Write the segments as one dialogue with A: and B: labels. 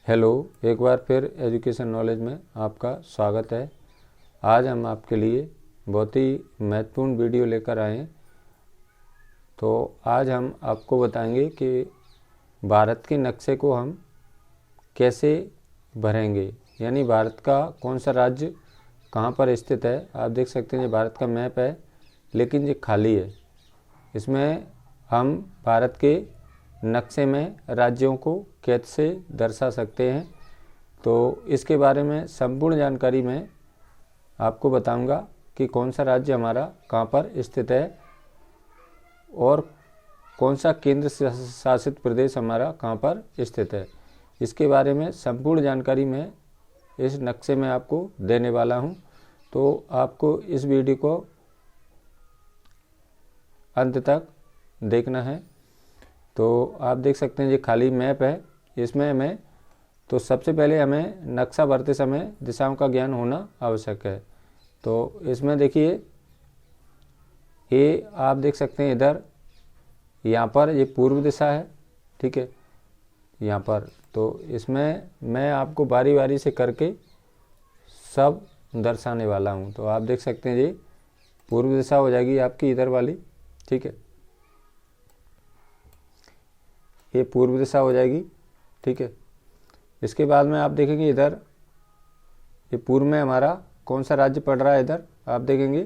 A: Hello, एक बार फिर education knowledge में आपका स्वागत है। आज हम आपके लिए बहुत ही महत्वपूर्ण वीडियो लेकर आए हैं। तो आज हम आपको बताएंगे कि भारत के नक्शे को हम कैसे भरेंगे, यानी भारत का कौन सा राज्य कहाँ पर स्थित है। आप देख सकते हैं ये भारत का मैप है, लेकिन ये खाली है। इसमें हम भारत के नक्शे में राज्यों को कैसे दर्शा सकते हैं, तो इसके बारे में संपूर्ण जानकारी मैं आपको बताऊंगा कि कौन सा राज्य हमारा कहाँ पर स्थित है और कौन सा केंद्र शासित प्रदेश हमारा कहाँ पर स्थित है। इसके बारे में संपूर्ण जानकारी मैं इस नक्शे में आपको देने वाला हूँ। तो आपको इस वीडियो को अंत तक देखना है। तो आप देख सकते हैं ये खाली मैप है। इसमें हमें तो सबसे पहले हमें नक्शा भरते समय दिशाओं का ज्ञान होना आवश्यक है। तो इसमें देखिए, ये आप देख सकते हैं इधर, यहाँ पर ये पूर्व दिशा है, ठीक है, यहाँ पर। तो इसमें मैं आपको बारी बारी से करके सब दर्शाने वाला हूँ। तो आप देख सकते हैं ये पूर्व दिशा हो जाएगी आपकी इधर वाली, ठीक है, ये पूर्व दिशा हो जाएगी, ठीक है। इसके बाद में आप देखेंगे इधर ये पूर्व में हमारा कौन सा राज्य पड़ रहा है। इधर आप देखेंगे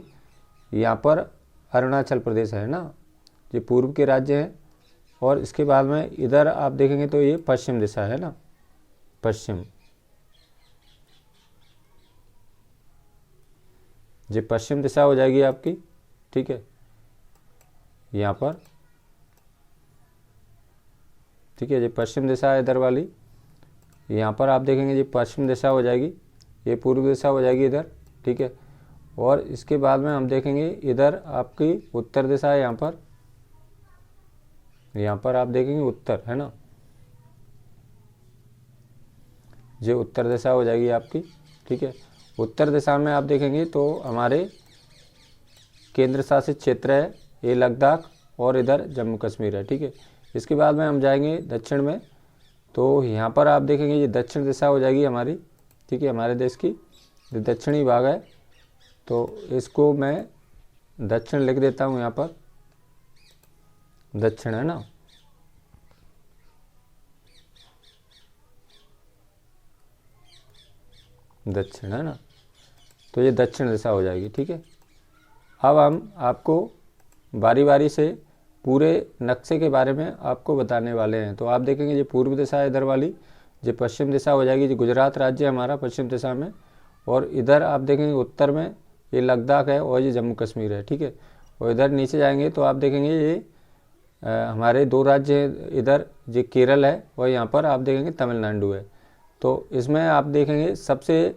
A: यहाँ पर अरुणाचल प्रदेश है ना, ये पूर्व के राज्य हैं। और इसके बाद में इधर आप देखेंगे तो ये पश्चिम दिशा है ना, पश्चिम, ये पश्चिम दिशा हो जाएगी आपकी, ठीक है, यहाँ पर, ठीक है, ये पश्चिम दिशा है इधर वाली। यहाँ पर आप देखेंगे ये पश्चिम दिशा हो जाएगी, ये पूर्व दिशा हो जाएगी इधर, ठीक है। और इसके बाद में हम देखेंगे इधर आपकी उत्तर दिशा है, यहाँ पर आप देखेंगे उत्तर है ना, ये उत्तर दिशा हो जाएगी आपकी, ठीक है। उत्तर दिशा में आप देखेंगे तो हमारे केंद्र शासित क्षेत्र है ये लद्दाख और इधर जम्मू कश्मीर है, ठीक है। इसके बाद में हम जाएंगे दक्षिण में, तो यहाँ पर आप देखेंगे ये दक्षिण दिशा हो जाएगी हमारी, ठीक है, हमारे देश की जो दक्षिणी भाग है। तो इसको मैं दक्षिण लिख देता हूँ, यहाँ पर दक्षिण है ना, दक्षिण है ना, तो ये दक्षिण दिशा हो जाएगी, ठीक है। अब हम आपको बारी बारी से पूरे नक्शे के बारे में आपको बताने वाले हैं। तो आप देखेंगे ये पूर्व दिशा है इधर वाली, ये पश्चिम दिशा हो जाएगी, जो गुजरात राज्य है हमारा पश्चिम दिशा में। और इधर आप देखेंगे उत्तर में ये लद्दाख है और ये जम्मू कश्मीर है, ठीक है। और इधर नीचे जाएंगे तो आप देखेंगे ये हमारे दो राज्य हैं, इधर ये केरल है और यहाँ पर आप देखेंगे तमिलनाडु है। तो इसमें आप देखेंगे सबसे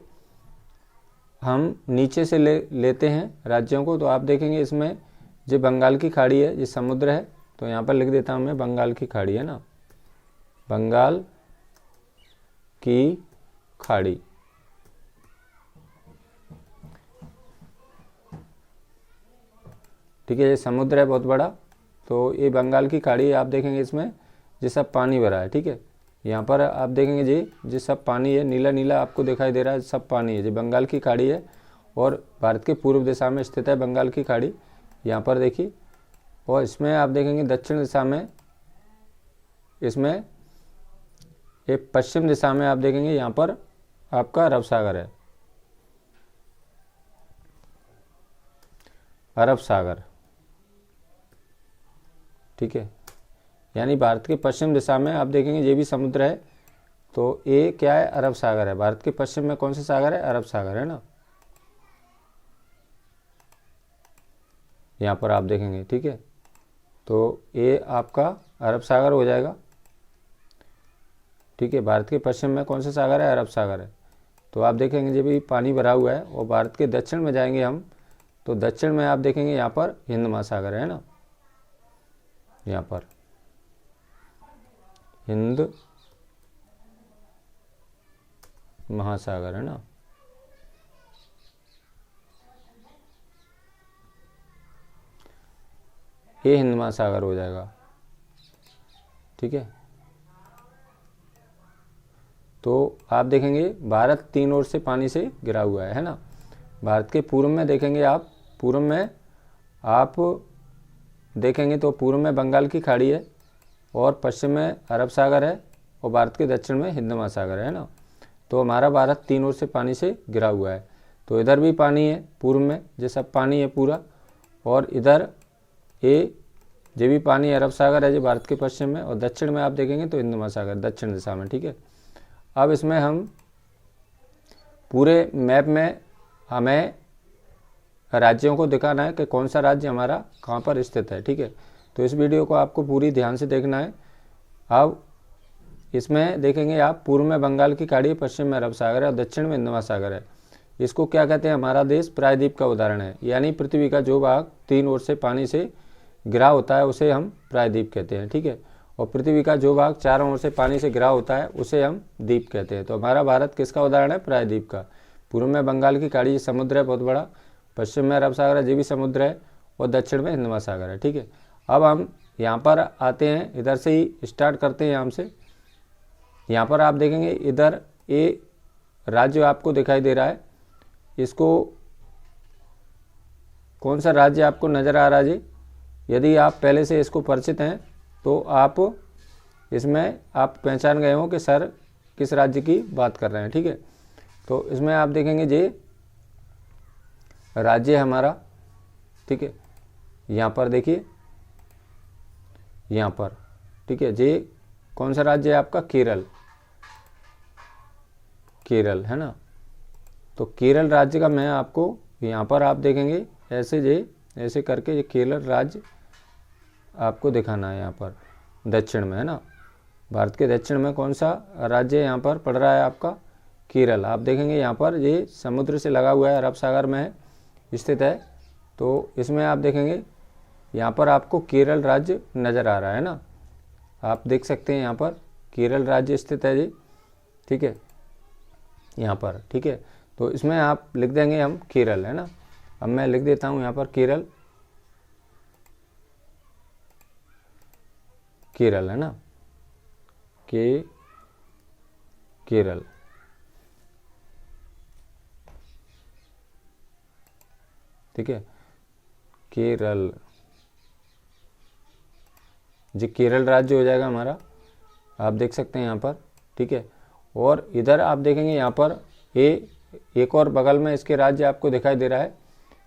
A: हम नीचे से लेते हैं राज्यों को। तो आप देखेंगे इसमें जो बंगाल की खाड़ी है, ये समुद्र है, तो यहाँ पर लिख देता हूँ मैं बंगाल की खाड़ी है ना, बंगाल की खाड़ी, ठीक है, ये समुद्र है बहुत बड़ा। तो ये बंगाल की खाड़ी आप देखेंगे इसमें ये सब पानी भरा है, ठीक है। यहाँ पर आप देखेंगे जी सब पानी है, नीला नीला आपको दिखाई दे रहा है, सब पानी है, ये बंगाल की खाड़ी है और भारत के पूर्व दिशा में स्थित है बंगाल की खाड़ी, यहाँ पर देखिए। और इसमें आप देखेंगे दक्षिण दिशा में, इसमें ये पश्चिम दिशा में आप देखेंगे यहाँ पर आपका अरब सागर है, अरब सागर, ठीक है। यानी भारत के पश्चिम दिशा में आप देखेंगे ये भी समुद्र है। तो ये क्या है, अरब सागर है। भारत के पश्चिम में कौन सा सागर है, अरब सागर है ना, यहाँ पर आप देखेंगे, ठीक है। तो ये आपका अरब सागर हो जाएगा, ठीक है। भारत के पश्चिम में कौन सा सागर है, अरब सागर है। तो आप देखेंगे ये भी पानी भरा हुआ है। और भारत के दक्षिण में जाएंगे हम, तो दक्षिण में आप देखेंगे यहाँ पर हिंद महासागर है ना, यहाँ पर हिंद महासागर है ना, ये हिंद महासागर हो जाएगा, ठीक है। तो आप देखेंगे भारत 3 ओर से पानी से घिरा हुआ है ना। भारत के पूर्व में देखेंगे आप, पूर्व में आप देखेंगे तो पूर्व में बंगाल की खाड़ी है और पश्चिम में अरब सागर है और भारत के दक्षिण में हिंद महासागर है ना। तो हमारा भारत 3 ओर से पानी से घिरा हुआ है। तो इधर भी पानी है, पूर्व में ये सब पानी है पूरा, और इधर ये भी पानी अरब सागर है जो भारत के पश्चिम में, और दक्षिण में आप देखेंगे तो हिंद महासागर दक्षिण दिशा में। ठीक है, अब इसमें हम पूरे मैप में हमें राज्यों को दिखाना है कि कौन सा राज्य हमारा कहाँ पर स्थित है। ठीक है, तो इस वीडियो को आपको पूरी ध्यान से देखना है। अब इसमें देखेंगे आप, पूर्व में बंगाल की खाड़ी, पश्चिम में अरब सागर है और दक्षिण में हिंद महासागर है। इसको क्या कहते हैं, हमारा देश प्रायद्वीप का उदाहरण है, यानी पृथ्वी का जो भाग 3 ओर से पानी से घिरा होता है उसे हम प्रायद्वीप कहते हैं। ठीक है, और पृथ्वी का जो भाग चारों ओर से पानी से घिरा होता है उसे हम द्वीप कहते हैं। तो हमारा भारत किसका उदाहरण है, प्रायद्वीप का। पूर्व में बंगाल की खाड़ी समुद्र है बहुत बड़ा, पश्चिम में अरब सागर है ये भी समुद्र है, और दक्षिण में हिंद महासागर है। ठीक है, अब हम यहाँ पर आते हैं, इधर से ही स्टार्ट करते हैं यहाँ से। यहाँ पर आप देखेंगे इधर ये राज्य आपको दिखाई दे रहा है, इसको कौन सा राज्य आपको नज़र आ रहा है जी। यदि आप पहले से इसको परिचित हैं तो आप इसमें आप पहचान गए हो कि सर किस राज्य की बात कर रहे हैं। ठीक है, तो इसमें आप देखेंगे ये राज्य है हमारा। ठीक है, यहाँ पर देखिए, यहाँ पर ठीक है, ये कौन सा राज्य है आपका, केरल, केरल है ना। तो केरल राज्य का मैं आपको यहाँ पर आप देखेंगे ऐसे करके ये केरल राज्य आपको दिखाना है। यहाँ पर दक्षिण में है ना, भारत के दक्षिण में कौन सा राज्य यहाँ पर पड़ रहा है आपका, केरल। आप देखेंगे यहाँ पर ये समुद्र से लगा हुआ है, अरब सागर में है स्थित है। तो इसमें आप देखेंगे यहाँ पर आपको केरल राज्य नज़र आ रहा है ना, आप देख सकते हैं यहाँ पर केरल राज्य स्थित है जी। ठीक है, यहाँ पर ठीक है, तो इसमें आप लिख देंगे हम केरल है ना। अब मैं लिख देता हूँ यहाँ पर केरल, केरल है ना, केरल। ठीक है, केरल जी, केरल राज्य हो जाएगा हमारा, आप देख सकते हैं यहाँ पर। ठीक है, और इधर आप देखेंगे यहाँ पर एक और बगल में इसके राज्य आपको दिखाई दे रहा है।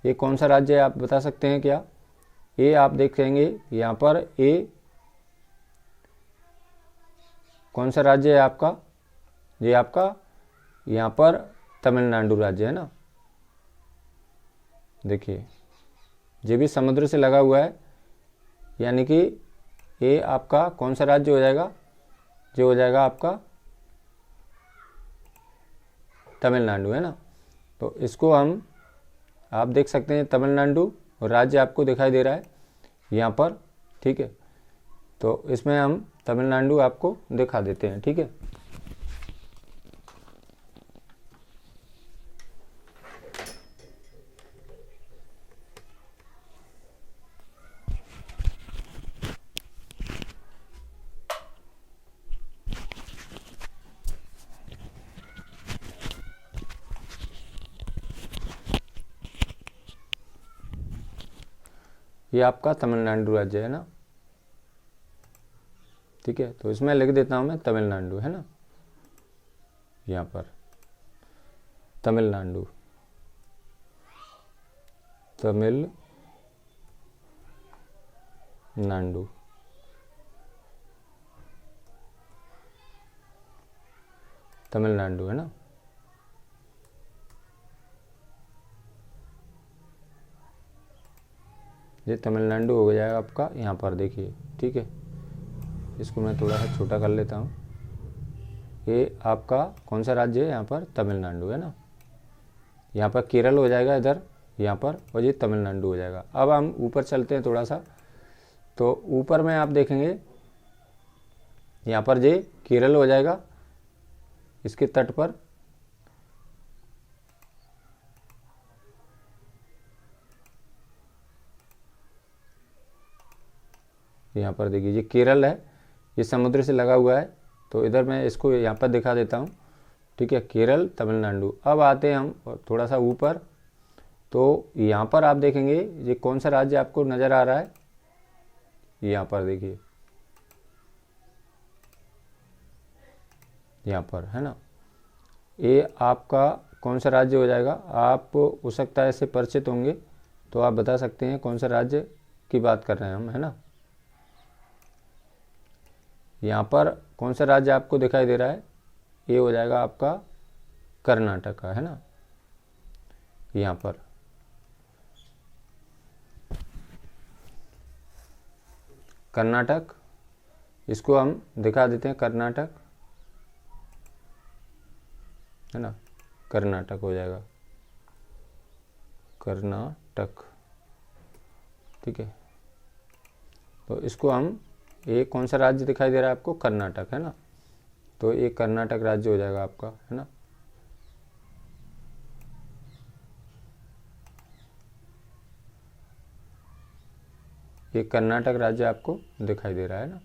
A: ये कौन सा राज्य है आप बता सकते हैं क्या, ये आप देखेंगे यहाँ पर ये कौन सा राज्य है आपका, ये आपका यहाँ पर तमिलनाडु राज्य है ना। देखिए ये भी समुद्र से लगा हुआ है, यानी कि ये आपका कौन सा राज्य हो जाएगा, जो हो जाएगा आपका तमिलनाडु है ना। तो इसको हम आप देख सकते हैं तमिलनाडु राज्य आपको दिखाई दे रहा है यहाँ पर। ठीक है, तो इसमें हम तमिलनाडु आपको दिखा देते हैं। ठीक है, ये आपका तमिलनाडु राज्य है ना। ठीक है, तो इसमें लिख देता हूँ मैं तमिलनाडु है ना, यहाँ पर तमिलनाडु, तमिलनाडु। तमिलनाडु है ना, ये तमिलनाडु हो जाएगा आपका यहाँ पर देखिए। ठीक है, इसको मैं थोड़ा सा छोटा कर लेता हूँ। ये आपका कौन सा राज्य है यहाँ पर, तमिलनाडु है ना। यहाँ पर केरल हो जाएगा इधर यहाँ पर, और ये तमिलनाडु हो जाएगा। अब हम ऊपर चलते हैं थोड़ा सा, तो ऊपर में आप देखेंगे यहाँ पर ये केरल हो जाएगा इसके तट पर। यहाँ पर देखिए ये केरल है, ये समुद्र से लगा हुआ है। तो इधर मैं इसको यहाँ पर दिखा देता हूँ। ठीक है, केरल, तमिलनाडु। अब आते हैं हम थोड़ा सा ऊपर, तो यहाँ पर आप देखेंगे ये कौन सा राज्य आपको नज़र आ रहा है, यहाँ पर देखिए, यहाँ पर है ना, ये आपका कौन सा राज्य हो जाएगा। आप हो सकता है इससे परिचित होंगे, तो आप बता सकते हैं कौन सा राज्य की बात कर रहे हैं हम, है ना। यहाँ पर कौन सा राज्य आपको दिखाई दे रहा है, ये हो जाएगा आपका कर्नाटक का, है ना। यहाँ पर कर्नाटक, इसको हम दिखा देते हैं कर्नाटक, है ना, कर्नाटक हो जाएगा, कर्नाटक, ठीक है। तो इसको हम, ये कौन सा राज्य दिखाई दे रहा है आपको, कर्नाटक, है ना, तो ये कर्नाटक राज्य हो जाएगा आपका, है ना। ये कर्नाटक राज्य आपको दिखाई दे रहा है ना,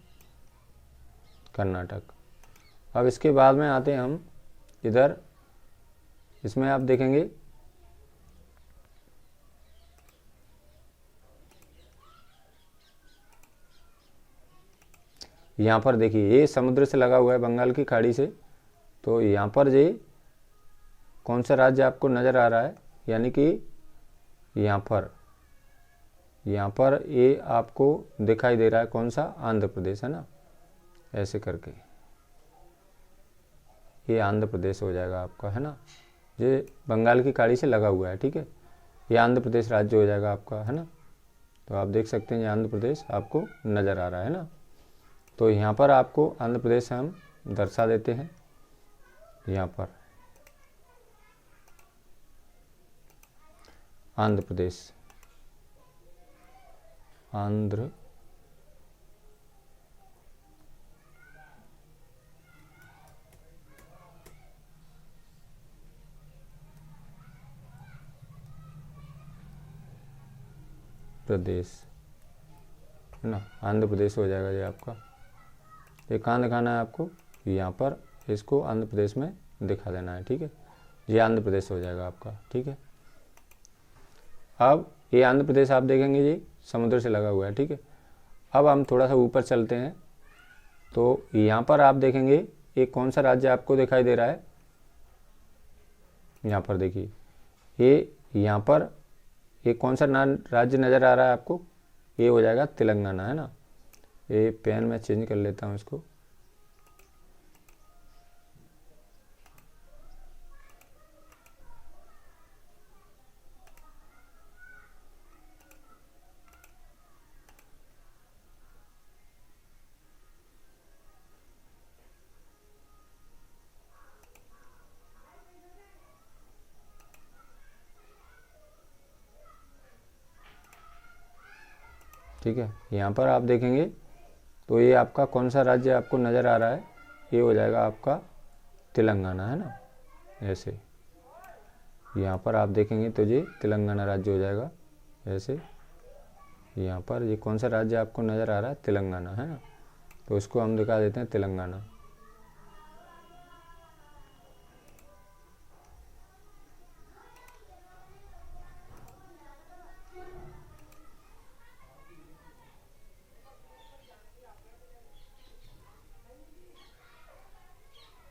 A: कर्नाटक। अब इसके बाद में आते हैं हम इधर, इसमें आप देखेंगे यहाँ पर देखिए, ये समुद्र से लगा हुआ है, बंगाल की खाड़ी से, तो यहाँ पर ये कौन सा राज्य आपको नज़र आ रहा है, यानी कि यहाँ पर ये आपको दिखाई दे रहा है कौन सा, आंध्र प्रदेश, है ना, ऐसे करके ये आंध्र प्रदेश हो जाएगा आपका, है ना। ये बंगाल की खाड़ी से लगा हुआ है, ठीक है, ये आंध्र प्रदेश राज्य हो जाएगा आपका, है ना। तो आप देख सकते हैं ये आंध्र प्रदेश आपको नज़र आ रहा है ना। तो यहाँ पर आपको आंध्र प्रदेश हम दर्शा देते हैं, यहाँ पर आंध्र प्रदेश, आंध्र प्रदेश, है ना, आंध्र प्रदेश हो जाएगा ये आपका। ये कहाँ दिखाना है आपको, यहाँ पर, इसको आंध्र प्रदेश में दिखा देना है, ठीक है, ये आंध्र प्रदेश हो जाएगा आपका, ठीक है। अब ये आंध्र प्रदेश आप देखेंगे ये समुद्र से लगा हुआ है, ठीक है। अब हम थोड़ा सा ऊपर चलते हैं, तो यहाँ पर आप देखेंगे ये कौन सा राज्य आपको दिखाई दे रहा है, यहाँ पर देखिए, ये यहाँ पर ये कौन सा राज्य नज़र आ रहा है आपको, ये हो जाएगा तेलंगाना, है ना। ये पेन में चेंज कर लेता हूँ इसको, ठीक है। यहाँ पर आप देखेंगे तो ये आपका कौन सा राज्य आपको नज़र आ रहा है, ये हो जाएगा आपका तेलंगाना, है ना, ऐसे। यहाँ पर आप देखेंगे तो ये तेलंगाना राज्य हो जाएगा, ऐसे। यहाँ पर ये कौन सा राज्य आपको नज़र आ रहा है, तेलंगाना, है ना, तो इसको हम दिखा देते हैं तेलंगाना।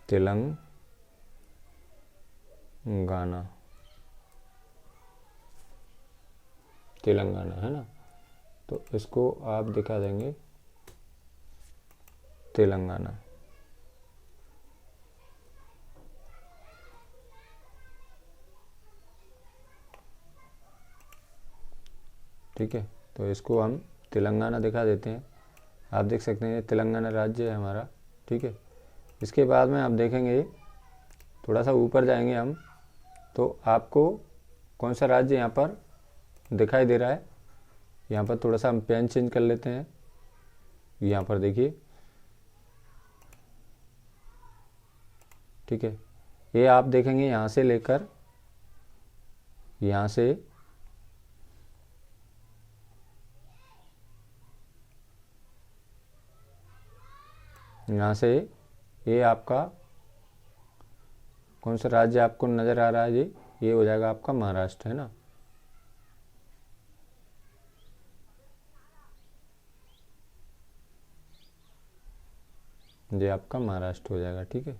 A: तेलंगाना, तेलंगाना, है ना, तो इसको आप दिखा देंगे तेलंगाना, ठीक है। तो इसको हम तेलंगाना दिखा देते हैं, आप देख सकते हैं ये तेलंगाना राज्य है हमारा, ठीक है। इसके बाद में आप देखेंगे थोड़ा सा ऊपर जाएंगे हम, तो आपको कौन सा राज्य यहाँ पर दिखाई दे रहा है, यहाँ पर थोड़ा सा हम पेन चेंज कर लेते हैं, यहाँ पर देखिए, ठीक है। ये आप देखेंगे यहाँ से लेकर, यहाँ से ये आपका कौन सा राज्य आपको नज़र आ रहा है जी, ये हो जाएगा आपका महाराष्ट्र, है ना। ये आपका महाराष्ट्र हो जाएगा, ठीक है।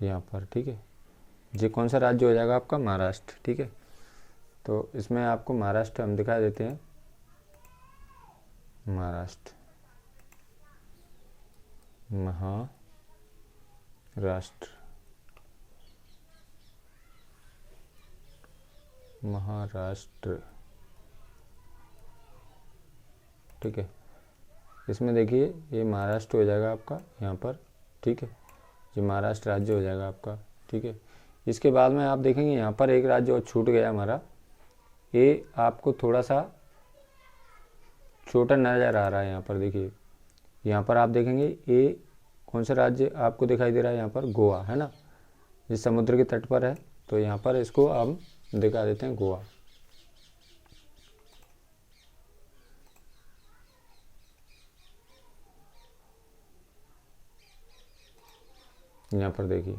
A: यहाँ पर, ठीक है, ये कौन सा राज्य हो जाएगा आपका, महाराष्ट्र, ठीक है। तो इसमें आपको महाराष्ट्र हम दिखा देते हैं, महाराष्ट्र, महाराष्ट्र, महाराष्ट्र, ठीक है। इसमें देखिए ये महाराष्ट्र हो जाएगा आपका यहाँ पर, ठीक है, ये महाराष्ट्र राज्य हो जाएगा आपका, ठीक है। इसके बाद में आप देखेंगे यहाँ पर एक राज्य और छूट गया हमारा, ये आपको थोड़ा सा छोटा नज़र आ रहा है। यहाँ पर देखिए, यहाँ पर आप देखेंगे ये कौन सा राज्य आपको दिखाई दे रहा है, यहाँ पर गोवा, है ना, ये समुद्र के तट पर है। तो यहाँ पर इसको हम दिखा देते हैं गोवा। यहाँ पर देखिए,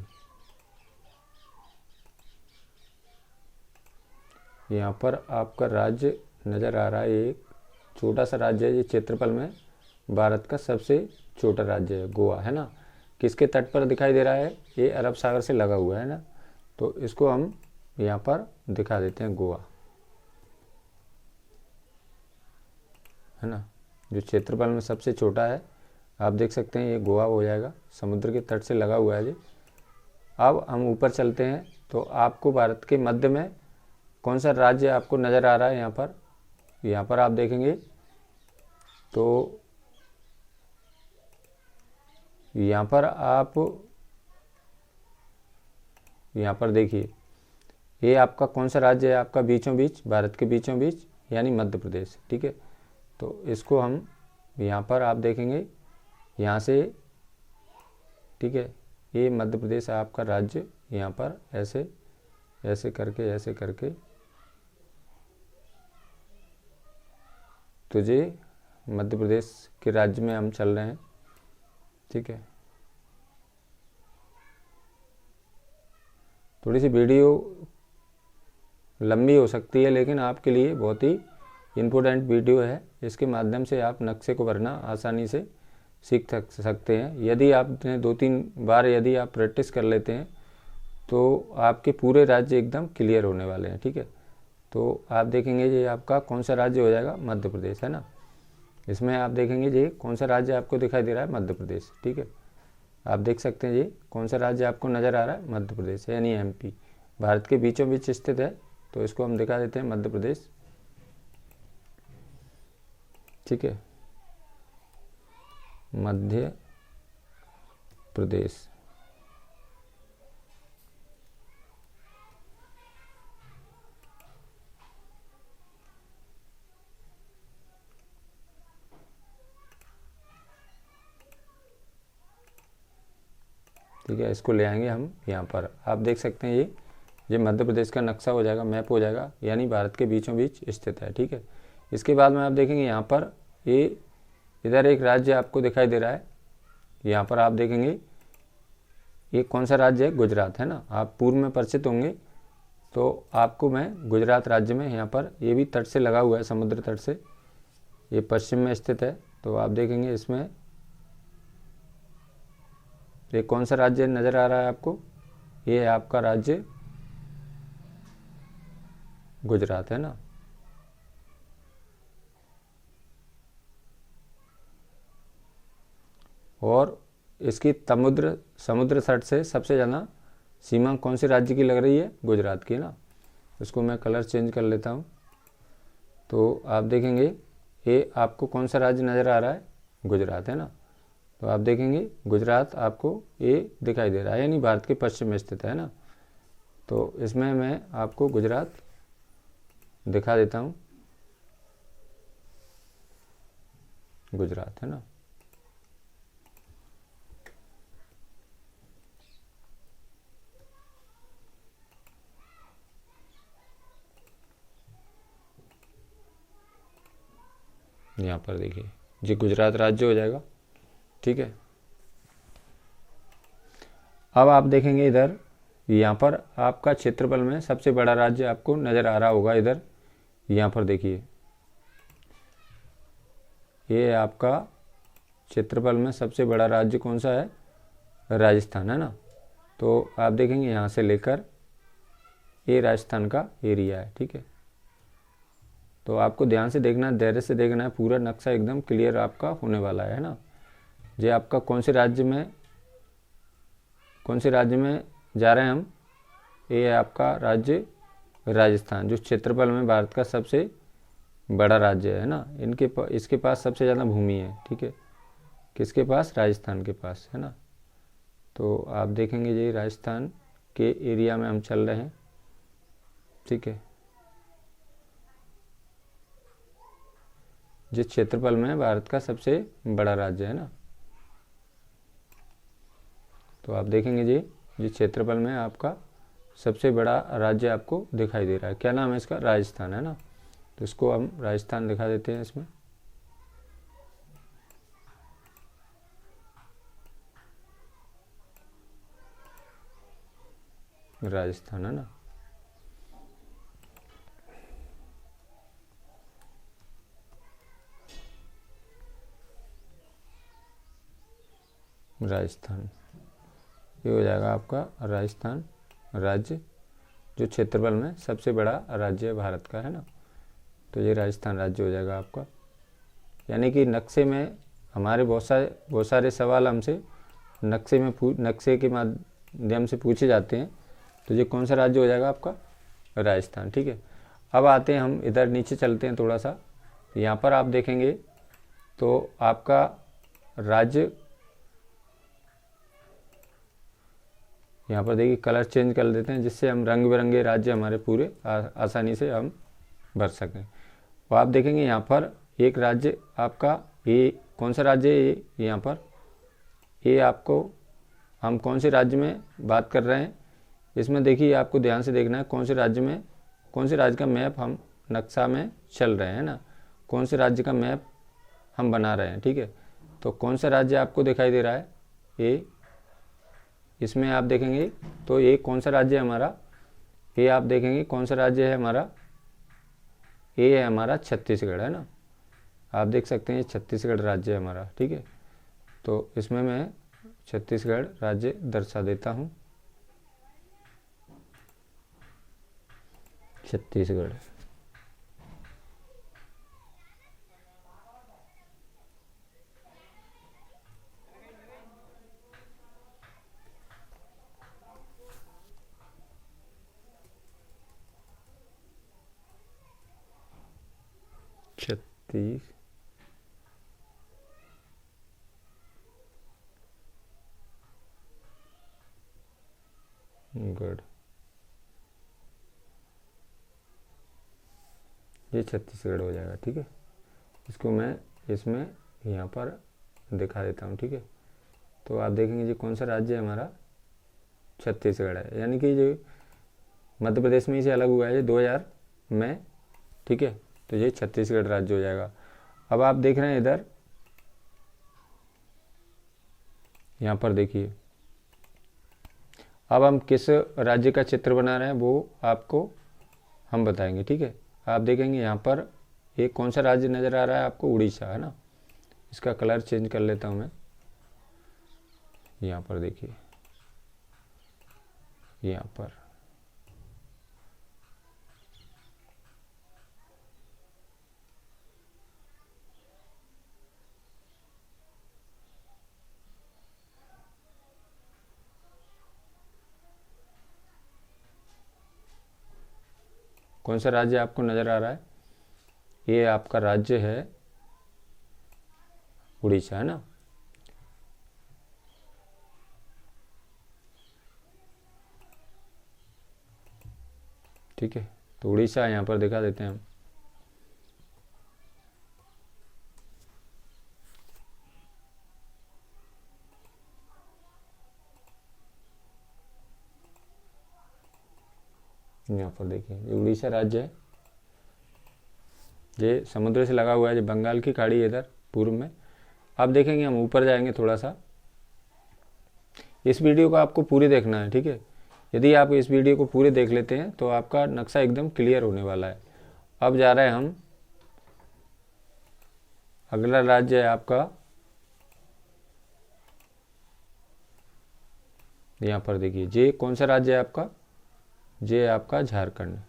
A: यहाँ पर आपका राज्य नज़र आ रहा है, एक छोटा सा राज्य है, ये क्षेत्रफल में भारत का सबसे छोटा राज्य है गोवा, है ना। किसके तट पर दिखाई दे रहा है, ये अरब सागर से लगा हुआ है ना। तो इसको हम यहाँ पर दिखा देते हैं गोवा, है ना, जो क्षेत्रफल में सबसे छोटा है। आप देख सकते हैं ये गोवा हो जाएगा, समुद्र के तट से लगा हुआ है जी। अब हम ऊपर चलते हैं, तो आपको भारत के मध्य में कौन सा राज्य आपको नज़र आ रहा है, यहाँ पर आप देखेंगे तो यहाँ पर आप यहाँ पर देखिए, ये आपका कौन सा राज्य है, आपका बीचों बीच, भारत के बीचों बीच, यानी मध्य प्रदेश, ठीक है। तो इसको हम यहाँ पर आप देखेंगे यहाँ से, ठीक है, ये मध्य प्रदेश आपका राज्य, यहाँ पर ऐसे ऐसे करके तो ये मध्य प्रदेश के राज्य में हम चल रहे हैं, ठीक है। थोड़ी सी वीडियो लंबी हो सकती है, लेकिन आपके लिए बहुत ही इम्पोर्टेंट वीडियो है। इसके माध्यम से आप नक्शे को भरना आसानी से सीख सकते हैं। यदि आपने 2-3 बार यदि आप प्रैक्टिस कर लेते हैं तो आपके पूरे राज्य एकदम क्लियर होने वाले हैं, ठीक है। तो आप देखेंगे ये आपका कौन सा राज्य हो जाएगा, मध्य प्रदेश, है ना। इसमें आप देखेंगे ये कौन सा राज्य आपको दिखाई दे रहा है, मध्य प्रदेश, ठीक है। आप देख सकते हैं ये कौन सा राज्य आपको नज़र आ रहा है, मध्य प्रदेश, यानी एमपी, भारत के बीचों बीच स्थित है। तो इसको हम दिखा देते हैं मध्य प्रदेश, ठीक है, मध्य प्रदेश। ठीक है, इसको ले आएंगे हम यहाँ पर। आप देख सकते हैं ये मध्य प्रदेश का नक्शा हो जाएगा, मैप हो जाएगा, यानी भारत के बीचों बीच स्थित है, ठीक है। इसके बाद में आप देखेंगे यहाँ पर ये इधर एक राज्य आपको दिखाई दे रहा है, यहाँ पर आप देखेंगे ये कौन सा राज्य है, गुजरात, है ना। आप पूर्व में परिचित होंगे, तो आपको मैं गुजरात राज्य में, यहाँ पर ये भी तट से लगा हुआ है, समुद्र तट से, ये पश्चिम में स्थित है। तो आप देखेंगे इसमें ये कौन सा राज्य नज़र आ रहा है आपको, ये है आपका राज्य गुजरात, है ना। और इसकी समुद्र तट से सबसे ज़्यादा सीमा कौन से राज्य की लग रही है, गुजरात की, ना। इसको मैं कलर चेंज कर लेता हूँ। तो आप देखेंगे ये आपको कौन सा राज्य नज़र आ रहा है, गुजरात, है ना। तो आप देखेंगे गुजरात आपको ये दिखाई दे रहा है, यानी भारत के पश्चिम में स्थित है ना। तो इसमें मैं आपको गुजरात दिखा देता हूँ, गुजरात, है ना। यहाँ पर देखिए ये गुजरात राज्य हो जाएगा। ठीक है, अब आप देखेंगे इधर, यहाँ पर आपका क्षेत्रफल में सबसे बड़ा राज्य आपको नज़र आ रहा होगा। इधर यहाँ पर देखिए, ये आपका क्षेत्रफल में सबसे बड़ा राज्य कौन सा है? राजस्थान, है ना। तो आप देखेंगे यहाँ से लेकर ये राजस्थान का एरिया है। ठीक है, तो आपको ध्यान से देखना है, धैर्य से देखना है, पूरा नक्शा एकदम क्लियर आपका होने वाला है ना। ये आपका कौन से राज्य में जा रहे हैं हम? ये है आपका राज्य राजस्थान, जो क्षेत्रफल में भारत का सबसे बड़ा राज्य है ना। इसके पास सबसे ज़्यादा भूमि है। ठीक है, किसके पास? राजस्थान के पास, है ना। तो आप देखेंगे ये राजस्थान के एरिया में हम चल रहे हैं। ठीक है, जिस क्षेत्रफल में भारत का सबसे बड़ा राज्य है ना। तो आप देखेंगे जी, जिस क्षेत्रफल में आपका सबसे बड़ा राज्य आपको दिखाई दे रहा है, क्या नाम है इसका? राजस्थान, है ना। तो इसको हम राजस्थान दिखा देते हैं इसमें। राजस्थान, है ना। राजस्थान, ये हो जाएगा आपका राजस्थान राज्य, जो क्षेत्रफल में सबसे बड़ा राज्य है भारत का, है ना। तो ये राजस्थान राज्य हो जाएगा आपका। यानी कि नक्शे में हमारे बहुत सारे सवाल हमसे नक्शे के माध्यम से पूछे जाते हैं। तो ये कौन सा राज्य हो जाएगा आपका? राजस्थान। ठीक है, अब आते हैं हम इधर नीचे चलते हैं थोड़ा सा। यहाँ पर आप देखेंगे तो आपका राज्य, यहाँ पर देखिए कलर चेंज कर देते हैं, जिससे हम रंग बिरंगे राज्य हमारे पूरे आसानी से हम भर सकें। तो आप देखेंगे यहाँ पर एक राज्य आपका, ये कौन सा राज्य है? ये यहाँ पर, ये आपको, हम कौन से राज्य में बात कर रहे हैं इसमें देखिए, आपको ध्यान से देखना है कौन से राज्य का मैप हम नक्शा में चल रहे हैं ना, कौन से राज्य का मैप हम बना रहे हैं। ठीक है, तो कौन सा राज्य आपको दिखाई दे रहा है? ये इसमें आप देखेंगे तो ये कौन सा राज्य है हमारा? ये आप देखेंगे कौन सा राज्य है हमारा? ये है हमारा छत्तीसगढ़, है ना। आप देख सकते हैं छत्तीसगढ़ राज्य है हमारा। ठीक है, तो इसमें मैं छत्तीसगढ़ राज्य दर्शा देता हूँ। छत्तीसगढ़, छत्तीसगढ़, ये छत्तीसगढ़ हो जाएगा। ठीक है, इसको मैं इसमें यहाँ पर दिखा देता हूँ। ठीक है, तो आप देखेंगे जी कौन सा राज्य है हमारा? छत्तीसगढ़ है। यानी कि जो मध्य प्रदेश में इसे अलग हुआ है 2000 में। ठीक है, तो ये छत्तीसगढ़ राज्य हो जाएगा। अब आप देख रहे हैं इधर, यहाँ पर देखिए, अब हम किस राज्य का चित्र बना रहे हैं वो आपको हम बताएंगे। ठीक है, आप देखेंगे यहाँ पर एक कौन सा राज्य नज़र आ रहा है आपको? उड़ीसा, है ना। इसका कलर चेंज कर लेता हूँ मैं। यहाँ पर देखिए, यहाँ पर कौन सा राज्य आपको नज़र आ रहा है? ये आपका राज्य है उड़ीसा, है ना। ठीक है, तो उड़ीसा यहाँ पर दिखा देते हैं हम। यहाँ पर देखिए, ये उड़ीसा राज्य है। ये समुद्र से लगा हुआ है, जो बंगाल की खाड़ी है इधर, पूर्व में। अब देखेंगे हम ऊपर जाएंगे थोड़ा सा। इस वीडियो को आपको पूरी देखना है, ठीक है। यदि आप इस वीडियो को पूरे देख लेते हैं तो आपका नक्शा एकदम क्लियर होने वाला है। अब जा रहे हैं हम, अगला राज्य है आपका, यहाँ पर देखिए, ये कौन सा राज्य है आपका, ये आपका झारखंड है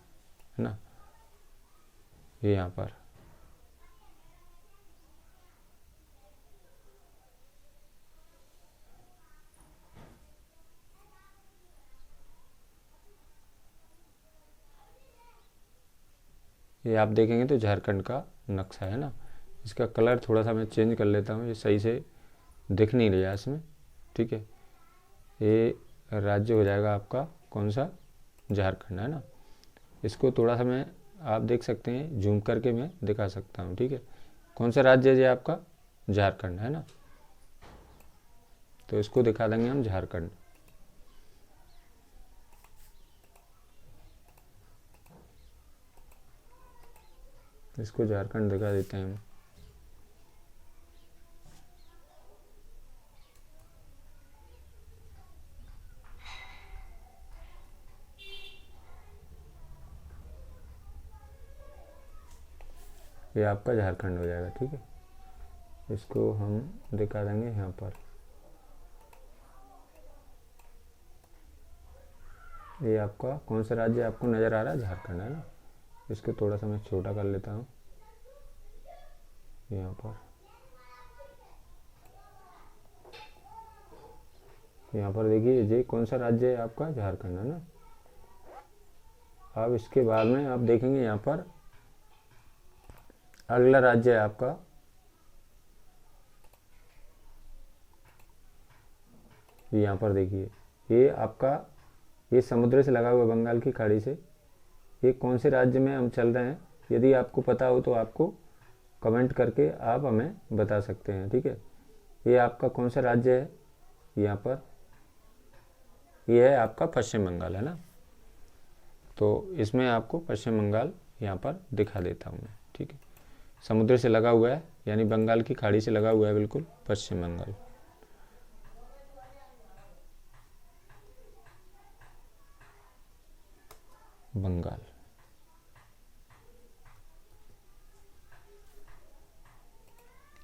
A: ना, ये यहाँ पर। ये आप देखेंगे तो झारखंड का नक्शा है ना। इसका कलर थोड़ा सा मैं चेंज कर लेता हूँ, ये सही से दिख नहीं रहा इसमें, ठीक है। ये राज्य हो जाएगा आपका कौन सा, झारखंड है ना। इसको थोड़ा सा मैं, आप देख सकते हैं, जूम करके मैं दिखा सकता हूँ, ठीक है। कौन सा राज्य है ये आपका, झारखंड है ना। तो इसको दिखा देंगे हम झारखंड। इसको झारखंड दिखा देते हैं हम। ये आपका झारखंड हो जाएगा, ठीक है। इसको हम दिखा देंगे यहाँ पर। ये आपका कौन सा राज्य आपको नज़र आ रहा है, झारखंड है ना। इसको थोड़ा सा मैं छोटा कर लेता हूँ यहाँ पर। यहाँ पर देखिए, ये कौन सा राज्य है आपका, झारखंड है ना। अब इसके बाद में आप देखेंगे यहाँ पर अगला राज्य है आपका, यहाँ पर देखिए, ये आपका, ये समुद्र से लगा हुआ बंगाल की खाड़ी से। ये कौन से राज्य में हम चल रहे हैं, यदि आपको पता हो तो आपको कमेंट करके आप हमें बता सकते हैं, ठीक है। ये आपका कौन सा राज्य है, यहाँ पर ये है आपका पश्चिम बंगाल है ना। तो इसमें आपको पश्चिम बंगाल यहाँ पर दिखा देता हूँ मैं, ठीक है। समुद्र से लगा हुआ है, यानी बंगाल की खाड़ी से लगा हुआ है बिल्कुल पश्चिम बंगाल। बंगाल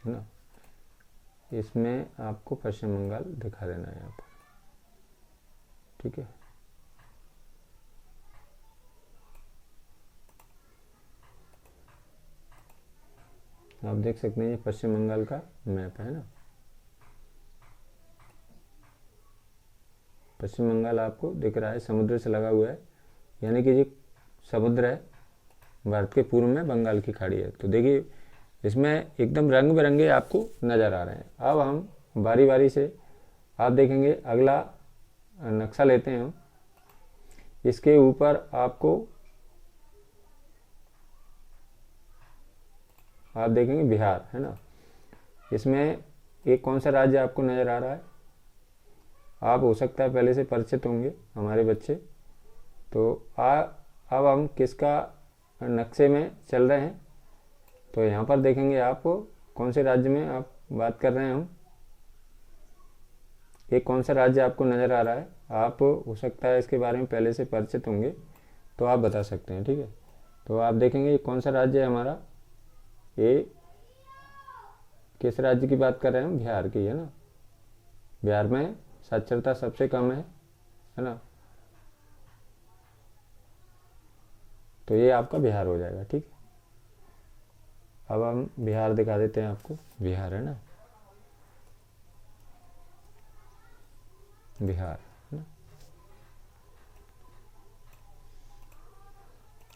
A: है ना, इसमें आपको पश्चिम बंगाल दिखा देना है यहाँ पर, ठीक है। आप देख सकते हैं ये पश्चिम बंगाल का मैप है ना। पश्चिम बंगाल आपको दिख रहा है, समुद्र से लगा हुआ है, यानी कि ये समुद्र है, भारत के पूर्व में बंगाल की खाड़ी है। तो देखिए इसमें एकदम रंग बिरंगे आपको नज़र आ रहे हैं। अब हम बारी बारी से, आप देखेंगे अगला नक्शा लेते हैं हम। इसके ऊपर आपको, आप देखेंगे बिहार है ना। इसमें एक कौन सा राज्य आपको नज़र आ रहा है, आप हो सकता है पहले से परिचित होंगे हमारे बच्चे। तो अब हम किसका नक्शे में चल रहे हैं, तो यहाँ पर देखेंगे आप कौन से राज्य में आप बात कर रहे हैं हम। एक कौन सा राज्य आपको नज़र आ रहा है, आप हो सकता है इसके बारे में पहले से परिचित होंगे, तो आप बता सकते हैं, ठीक है। तो आप देखेंगे ये कौन सा राज्य है हमारा, ये किस राज्य की बात कर रहे हैं हम, बिहार की है ना। बिहार में साक्षरता सबसे कम है ना। तो ये आपका बिहार हो जाएगा, ठीक है। अब हम बिहार दिखा देते हैं आपको, बिहार है ना, बिहार है ना,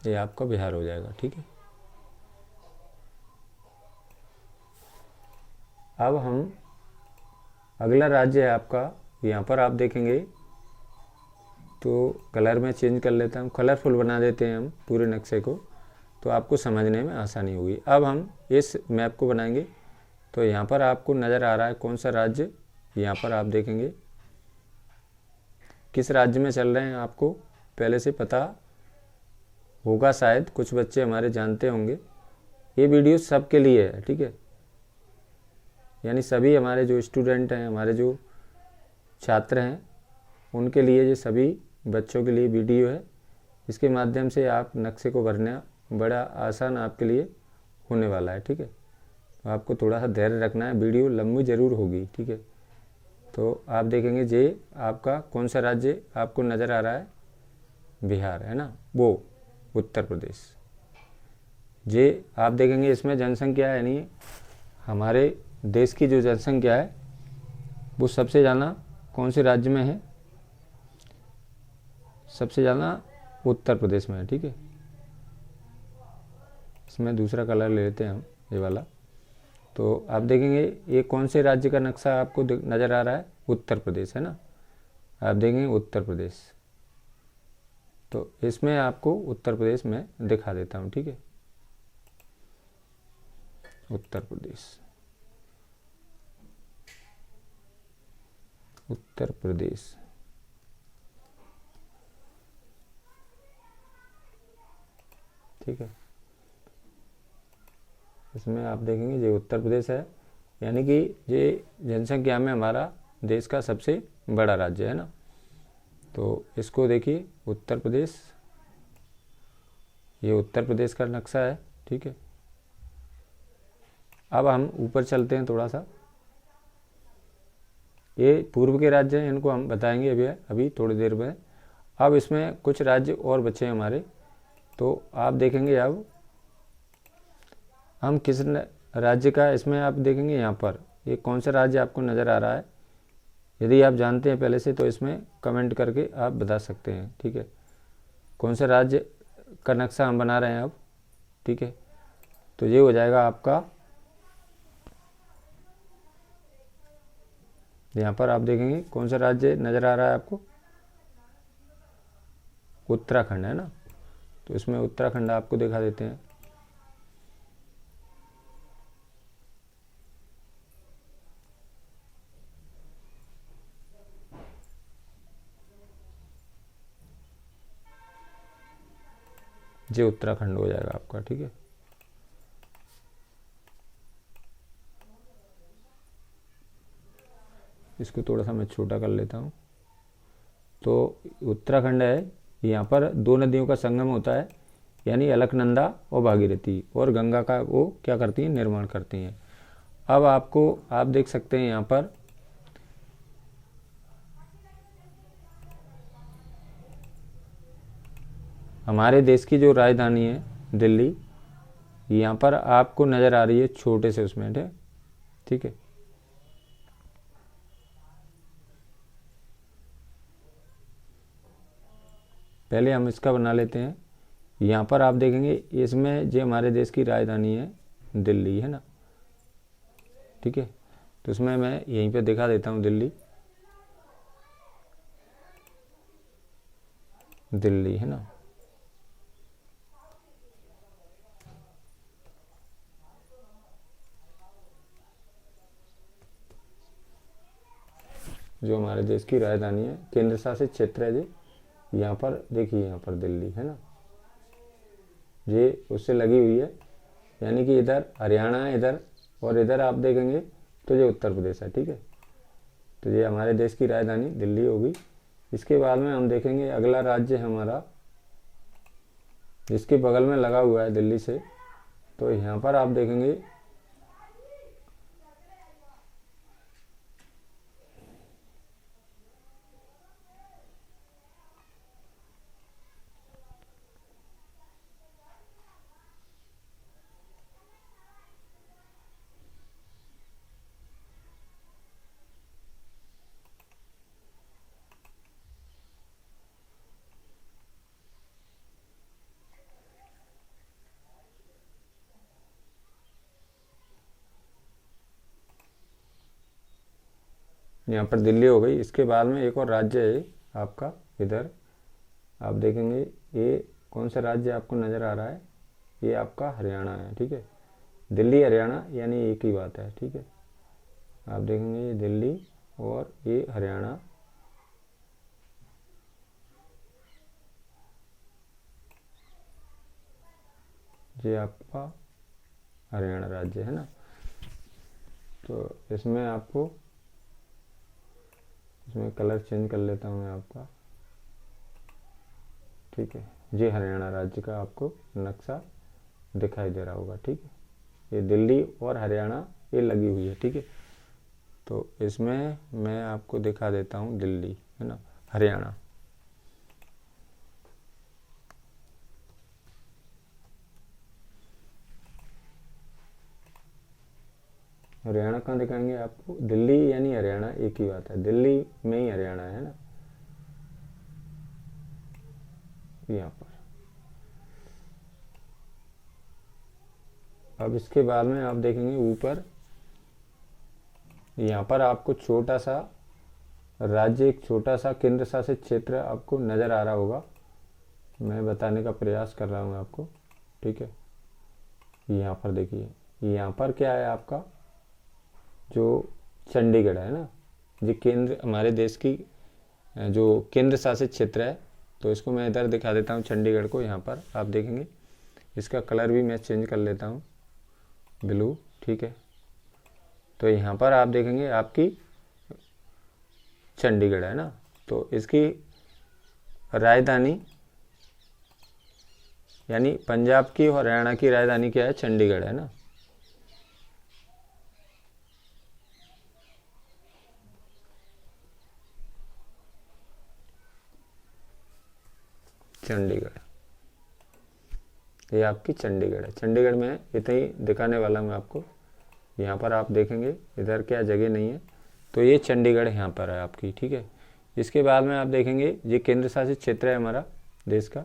A: ये आपका बिहार हो जाएगा, ठीक है। अब हम, अगला राज्य है आपका, यहाँ पर आप देखेंगे तो कलर में चेंज कर लेता हूँ, कलरफुल बना देते हैं हम पूरे नक्शे को, तो आपको समझने में आसानी होगी। अब हम इस मैप को बनाएंगे, तो यहाँ पर आपको नज़र आ रहा है कौन सा राज्य, यहाँ पर आप देखेंगे किस राज्य में चल रहे हैं, आपको पहले से पता होगा, शायद कुछ बच्चे हमारे जानते होंगे। ये वीडियो सबके लिए है, ठीक है। यानी सभी हमारे जो स्टूडेंट हैं, हमारे जो छात्र हैं, उनके लिए ये सभी बच्चों के लिए वीडियो है। इसके माध्यम से आप नक्शे को भरना बड़ा आसान आपके लिए होने वाला है। ठीक है, तो आपको थोड़ा सा धैर्य रखना है, वीडियो लंबी ज़रूर होगी। ठीक है, तो आप देखेंगे जे आपका कौन सा राज्य आपको नज़र आ रहा है, बिहार है ना, वो उत्तर प्रदेश। जे आप देखेंगे इसमें जनसंख्या है, यानी हमारे देश की जो जनसंख्या है वो सबसे ज़्यादा कौन से राज्य में है, सबसे ज़्यादा उत्तर प्रदेश में है। ठीक है, इसमें दूसरा कलर ले लेते हैं हम, ये वाला। तो आप देखेंगे ये कौन से राज्य का नक्शा आपको नज़र आ रहा है, उत्तर प्रदेश है ना। आप देखेंगे उत्तर प्रदेश, तो इसमें आपको उत्तर प्रदेश में दिखा देता हूँ। ठीक है, उत्तर प्रदेश, उत्तर प्रदेश। ठीक है, इसमें आप देखेंगे ये उत्तर प्रदेश है, यानी कि ये जनसंख्या में हमारा देश का सबसे बड़ा राज्य है ना। तो इसको देखिए उत्तर प्रदेश, ये उत्तर प्रदेश का नक्शा है। ठीक है, अब हम ऊपर चलते हैं थोड़ा सा। ये पूर्व के राज्य हैं, इनको हम बताएंगे अभी थोड़ी देर में। अब इसमें कुछ राज्य और बचे हैं हमारे, तो आप देखेंगे अब हम किस राज्य का, इसमें आप देखेंगे यहाँ पर ये कौन सा राज्य आपको नज़र आ रहा है। यदि आप जानते हैं पहले से तो इसमें कमेंट करके आप बता सकते हैं। ठीक है, कौन सा राज्य का नक्शा हम बना रहे हैं अब। ठीक है, तो ये हो जाएगा आपका, यहाँ पर आप देखेंगे कौन सा राज्य नज़र आ रहा है आपको, उत्तराखंड है ना। तो इसमें उत्तराखंड आपको दिखा देते हैं। ये उत्तराखंड हो जाएगा आपका। ठीक है, इसको थोड़ा सा मैं छोटा कर लेता हूँ। तो उत्तराखंड है, यहाँ पर दो नदियों का संगम होता है, यानी अलकनंदा और भागीरथी, और गंगा का वो क्या करती हैं, निर्माण करती हैं। अब आपको आप देख सकते हैं यहाँ पर हमारे देश की जो राजधानी है दिल्ली, यहाँ पर आपको नज़र आ रही है छोटे से उसमें। ठीक है, पहले हम इसका बना लेते हैं। यहाँ पर आप देखेंगे इसमें जो हमारे देश की राजधानी है दिल्ली है ना। ठीक है, तो इसमें मैं यहीं पे दिखा देता हूँ दिल्ली, दिल्ली है ना। जो हमारे देश की राजधानी है, केंद्र शासित क्षेत्र है जी, यहाँ पर देखिए, यहाँ पर दिल्ली है ना, ये उससे लगी हुई है, यानी कि इधर हरियाणा है इधर, और इधर आप देखेंगे तो ये उत्तर प्रदेश है। ठीक है, तो ये हमारे देश की राजधानी दिल्ली होगी। इसके बाद में हम देखेंगे अगला राज्य हमारा जिसके बगल में लगा हुआ है दिल्ली से, तो यहाँ पर आप देखेंगे यहाँ पर दिल्ली हो गई। इसके बाद में एक और राज्य है आपका, इधर आप देखेंगे ये कौन सा राज्य आपको नज़र आ रहा है, ये आपका हरियाणा है। ठीक है, दिल्ली हरियाणा यानी एक ही बात है। ठीक है, आप देखेंगे ये दिल्ली और ये हरियाणा, ये आपका हरियाणा राज्य है ना। तो इसमें आपको, इसमें कलर चेंज कर लेता हूँ मैं आपका, ठीक है। ये हरियाणा राज्य का आपको नक्शा दिखाई दे रहा होगा, ठीक है। ये दिल्ली और हरियाणा ये लगी हुई है, ठीक है। तो इसमें मैं आपको दिखा देता हूँ दिल्ली, है ना, हरियाणा। हरियाणा कहाँ दिखाएंगे आपको? दिल्ली यानी हरियाणा एक ही बात है, दिल्ली में ही हरियाणा है ना, यहाँ पर। अब इसके बाद में आप देखेंगे ऊपर, यहाँ पर आपको छोटा सा राज्य, एक छोटा सा केंद्र शासित क्षेत्र आपको नज़र आ रहा होगा। मैं बताने का प्रयास कर रहा हूँ आपको, ठीक है। यहाँ पर देखिए, यहाँ पर क्या है आपका, जो चंडीगढ़ है ना, ये केंद्र हमारे देश की जो केंद्र शासित क्षेत्र है। तो इसको मैं इधर दिखा देता हूँ चंडीगढ़ को। यहाँ पर आप देखेंगे इसका कलर भी मैं चेंज कर लेता हूँ, ब्लू, ठीक है। तो यहाँ पर आप देखेंगे आपकी चंडीगढ़ है ना, तो इसकी राजधानी यानी पंजाब की और हरियाणा की राजधानी क्या है? चंडीगढ़ है ना। चंडीगढ़, ये आपकी चंडीगढ़ है। चंडीगढ़ में इतना ही दिखाने वाला हूँ आपको। यहाँ पर आप देखेंगे इधर क्या जगह नहीं है, तो ये चंडीगढ़ यहाँ पर है आपकी, ठीक है। इसके बाद में आप देखेंगे ये केंद्र शासित क्षेत्र है हमारा देश का।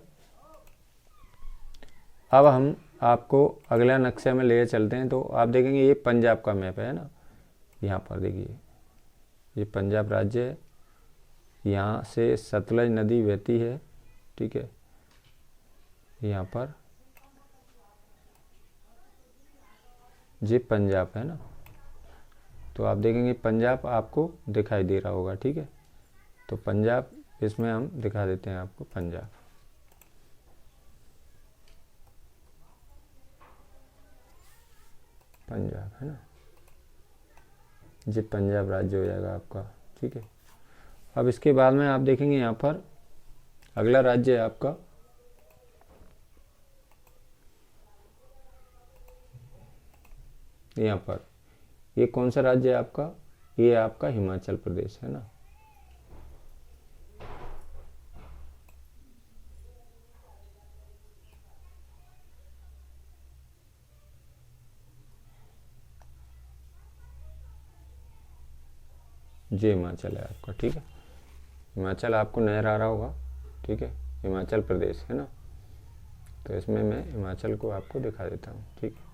A: अब हम आपको अगला नक्शे में ले चलते हैं। तो आप देखेंगे ये पंजाब का मैप है ना, यहाँ पर देखिए ये पंजाब राज्य है, यहाँ से सतलज नदी बहती है, ठीक है। यहाँ पर ये पंजाब है ना, तो आप देखेंगे पंजाब आपको दिखाई दे रहा होगा, ठीक है। तो पंजाब, इसमें हम दिखा देते हैं आपको पंजाब। पंजाब है ना, ये पंजाब राज्य हो जाएगा आपका, ठीक है। अब इसके बाद में आप देखेंगे यहाँ पर अगला राज्य है आपका यहाँ पर, ये कौन सा राज्य है आपका? ये आपका हिमाचल प्रदेश है ना। ये हिमाचल है आपका, ठीक है। हिमाचल आपको नजर आ रहा होगा, ठीक है, हिमाचल प्रदेश है ना। तो इसमें मैं हिमाचल को आपको दिखा देता हूँ, ठीक है।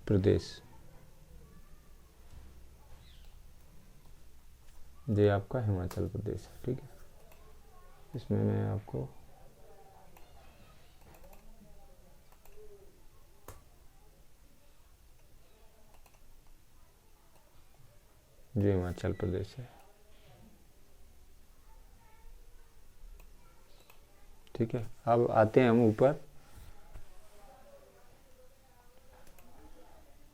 A: प्रदेश, ये आपका हिमाचल प्रदेश है, ठीक है। इसमें मैं आपको जो हिमाचल प्रदेश है, ठीक है। अब आते हैं हम ऊपर,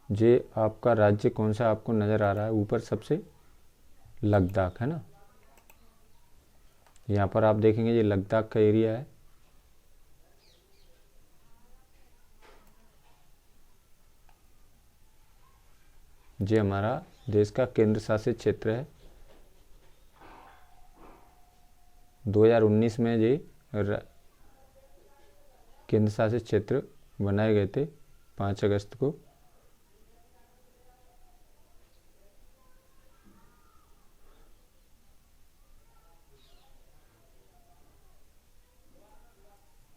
A: ये आपका राज्य कौन सा आपको नज़र आ रहा है ऊपर सबसे? लद्दाख है ना। यहाँ पर आप देखेंगे ये लद्दाख का एरिया है। ये हमारा देश का केंद्र शासित क्षेत्र है। 2019 में ये केंद्र शासित क्षेत्र बनाए गए थे 5 अगस्त को।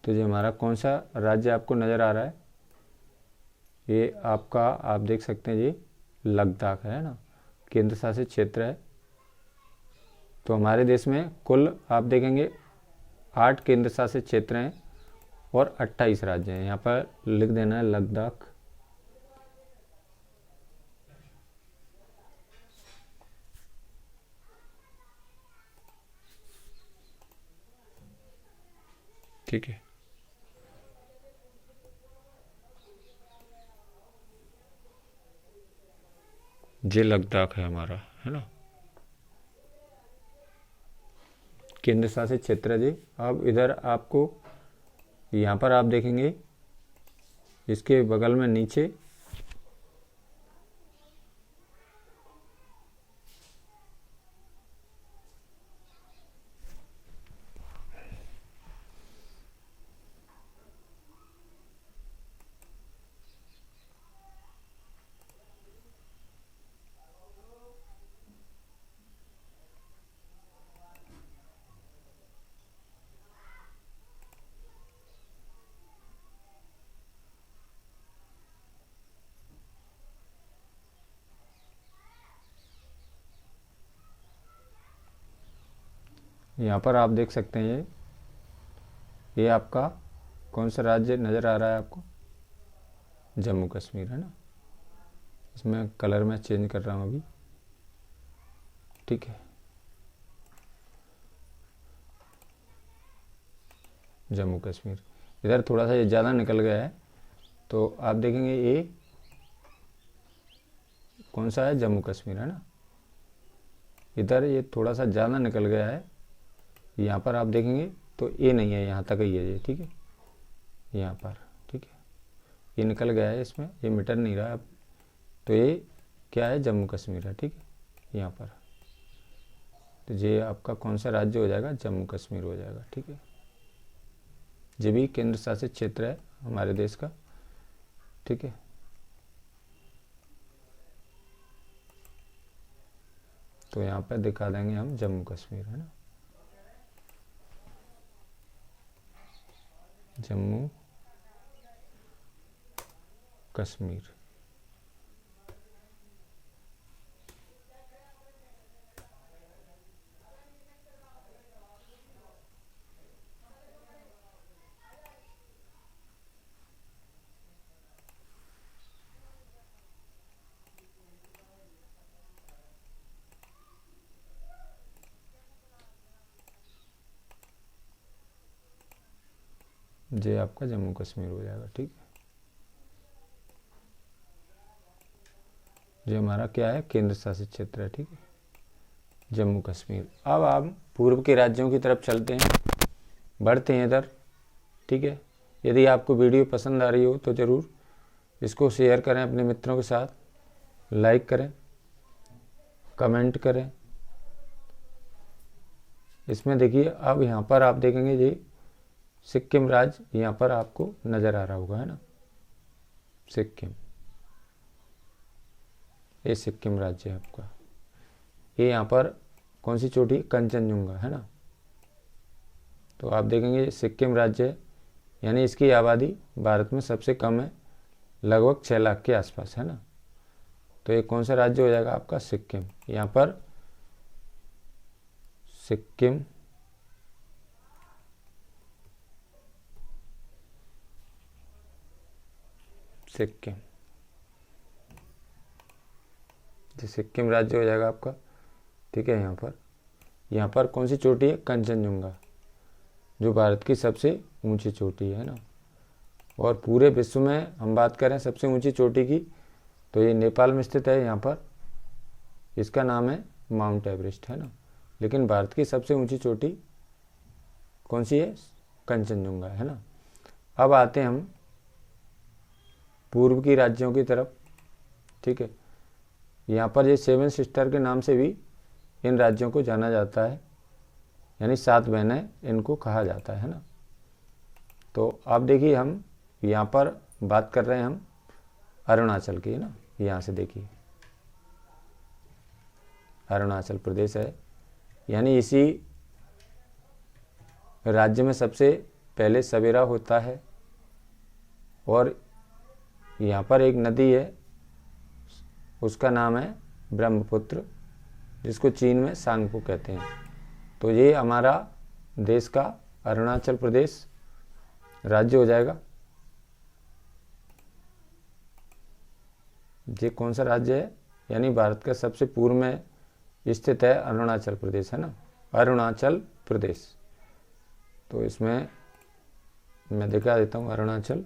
A: तो ये हमारा कौन सा राज्य आपको नज़र आ रहा है? ये आपका, आप देख सकते हैं ये लद्दाख है ना, केंद्र शासित क्षेत्र है। तो हमारे देश में कुल आप देखेंगे 8 केंद्र शासित क्षेत्र हैं और 28 राज्य हैं। यहाँ पर लिख देना है लद्दाख। ठीक है। ये लद्दाख है हमारा, है ना, केंद्र शासित क्षेत्र जी। अब इधर आपको यहाँ पर आप देखेंगे इसके बगल में नीचे यहाँ पर आप देख सकते हैं ये आपका कौन सा राज्य नज़र आ रहा है आपको, जम्मू कश्मीर, है ना। इसमें कलर मैं चेंज कर रहा हूँ अभी, ठीक है, जम्मू कश्मीर। इधर थोड़ा सा ये ज़्यादा निकल गया है, तो आप देखेंगे ये कौन सा है, जम्मू कश्मीर, है ना। इधर ये थोड़ा सा ज़्यादा निकल गया है, यहाँ पर आप देखेंगे तो ये नहीं है, यहाँ तक ही है ये, ठीक है, यहाँ पर, ठीक है, ये निकल गया है, इसमें ये मिटर नहीं रहा अब, तो ये क्या है, जम्मू कश्मीर है, ठीक है, यहाँ पर। तो ये आपका कौन सा राज्य हो जाएगा, जम्मू कश्मीर हो जाएगा, ठीक है। ये भी केंद्र शासित क्षेत्र है हमारे देश का, ठीक है। तो यहाँ पर दिखा देंगे हम जम्मू कश्मीर, है ना, जम्मू कश्मीर। ये आपका जम्मू कश्मीर हो जाएगा, ठीक है। ये हमारा क्या है, केंद्र शासित क्षेत्र है, ठीक है, जम्मू कश्मीर। अब आप पूर्व के राज्यों की तरफ चलते हैं, बढ़ते हैं इधर, ठीक है। यदि आपको वीडियो पसंद आ रही हो तो ज़रूर इसको शेयर करें अपने मित्रों के साथ, लाइक करें, कमेंट करें। इसमें देखिए अब यहाँ पर आप देखेंगे ये सिक्किम राज्य यहाँ पर आपको नज़र आ रहा होगा, है ना, सिक्किम, ये सिक्किम राज्य है आपका। ये यहाँ पर कौन सी चोटी, कंचनजुंगा, है ना। तो आप देखेंगे सिक्किम राज्य है, यानी इसकी आबादी भारत में सबसे कम है, लगभग 6 लाख के आसपास, है ना। तो ये कौन सा राज्य हो जाएगा आपका, सिक्किम। यहाँ पर सिक्किम, सिक्किम, जो सिक्किम राज्य हो जाएगा आपका, ठीक है। यहाँ पर कौन सी चोटी है, कंचनजुंगा, जो भारत की सबसे ऊंची चोटी है ना। और पूरे विश्व में हम बात करें सबसे ऊंची चोटी की, तो ये नेपाल में स्थित है, यहाँ पर इसका नाम है माउंट एवरेस्ट, है ना। लेकिन भारत की सबसे ऊंची चोटी कौन सी है, कंचनजुंगा, है ना। अब आते हैं हम पूर्व की राज्यों की तरफ, ठीक है। यहाँ पर ये 7 सिस्टर के नाम से भी इन राज्यों को जाना जाता है, यानी 7 बहनें इनको कहा जाता है ना। तो आप देखिए हम यहाँ पर बात कर रहे हैं हम अरुणाचल की, है ना। यहाँ से देखिए अरुणाचल प्रदेश है, यानी इसी राज्य में सबसे पहले सवेरा होता है। और यहाँ पर एक नदी है, उसका नाम है ब्रह्मपुत्र, जिसको चीन में सांगपो कहते हैं। तो ये हमारा देश का अरुणाचल प्रदेश राज्य हो जाएगा। ये कौन सा राज्य है, यानी भारत का सबसे पूर्व में स्थित है अरुणाचल प्रदेश, है ना, अरुणाचल प्रदेश। तो इसमें मैं दिखा देता हूँ अरुणाचल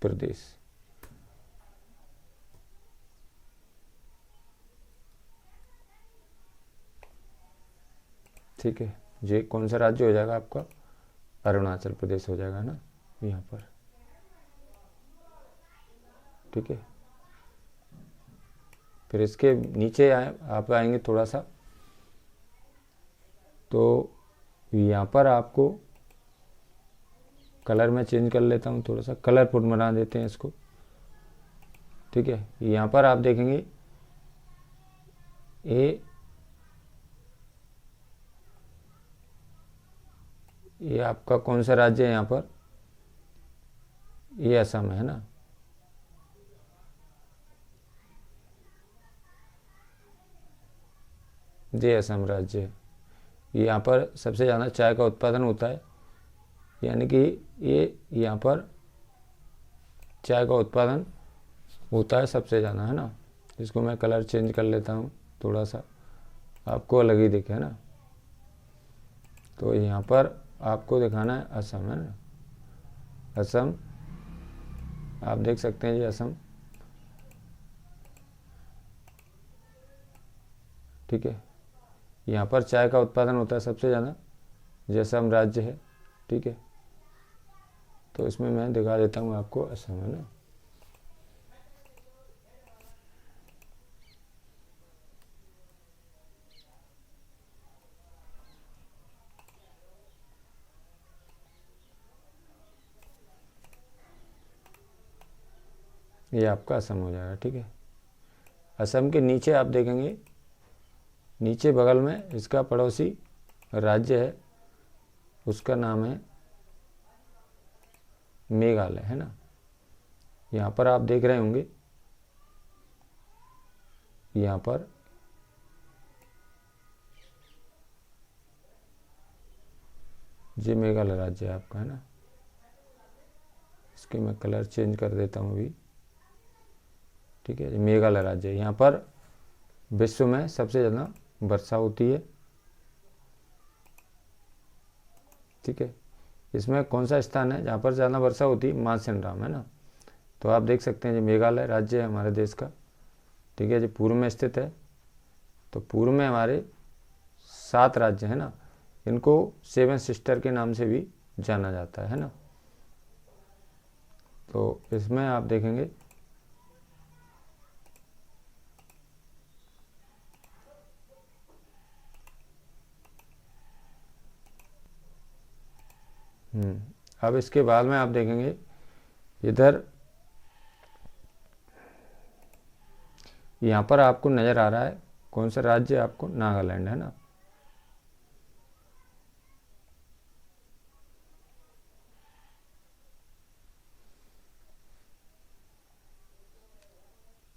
A: प्रदेश। ठीक है, ये कौन सा राज्य हो जाएगा आपका? अरुणाचल प्रदेश हो जाएगा ना यहाँ पर। ठीक है, फिर इसके नीचे आप आएंगे थोड़ा सा, तो यहाँ पर आपको कलर में चेंज कर लेता हूँ, थोड़ा सा कलरफुल बना देते हैं इसको। ठीक है, यहाँ पर आप देखेंगे ये आपका कौन सा राज्य है यहाँ पर? ये असम है ना। ये असम राज्य है। यहाँ पर सबसे ज़्यादा चाय का उत्पादन होता है, यानी कि ये यहाँ पर चाय का उत्पादन होता है सबसे ज़्यादा, है ना। इसको मैं कलर चेंज कर लेता हूँ थोड़ा सा, आपको अलग ही दिखे, है ना। तो यहाँ पर आपको दिखाना है असम, है ना। असम आप देख सकते हैं, ये असम। ठीक है, यहाँ पर चाय का उत्पादन होता है सबसे ज़्यादा, ये असम राज्य है। ठीक है, तो इसमें मैं दिखा देता हूँ आपको असम, है ना। ये आपका असम हो जाएगा। ठीक है, असम के नीचे आप देखेंगे, नीचे बगल में इसका पड़ोसी राज्य है, उसका नाम है मेघालय, है ना। यहाँ पर आप देख रहे होंगे, यहाँ पर ये मेघालय राज्य है आपका, है ना। इसके मैं कलर चेंज कर देता हूँ अभी। ठीक है, ये मेघालय राज्य है। यहाँ पर विश्व में सबसे ज़्यादा वर्षा होती है। ठीक है, इसमें कौन सा स्थान है जहाँ पर ज़्यादा वर्षा होती है? मानसेन-राम, है ना। तो आप देख सकते हैं, ये मेघालय राज्य है हमारे देश का। ठीक है, जो पूर्व में स्थित है। तो पूर्व में हमारे 7 राज्य हैं ना, इनको 7 सिस्टर के नाम से भी जाना जाता है ना। तो इसमें आप देखेंगे अब इसके बाद में आप देखेंगे इधर, यहाँ पर आपको नज़र आ रहा है कौन सा राज्य? आपको नागालैंड, है ना।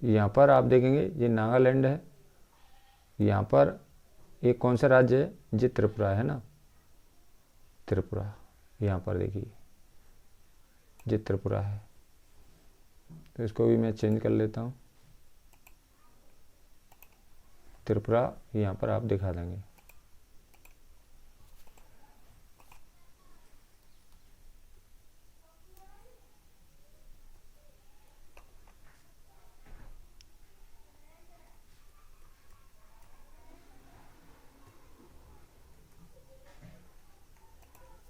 A: यहाँ पर आप देखेंगे ये नागालैंड है। यहाँ पर एक कौन सा राज्य है? ये त्रिपुरा है ना, त्रिपुरा। यहाँ पर देखिए, ये त्रिपुरा है। तो इसको भी मैं चेंज कर लेता हूँ, त्रिपुरा यहाँ पर आप दिखा देंगे।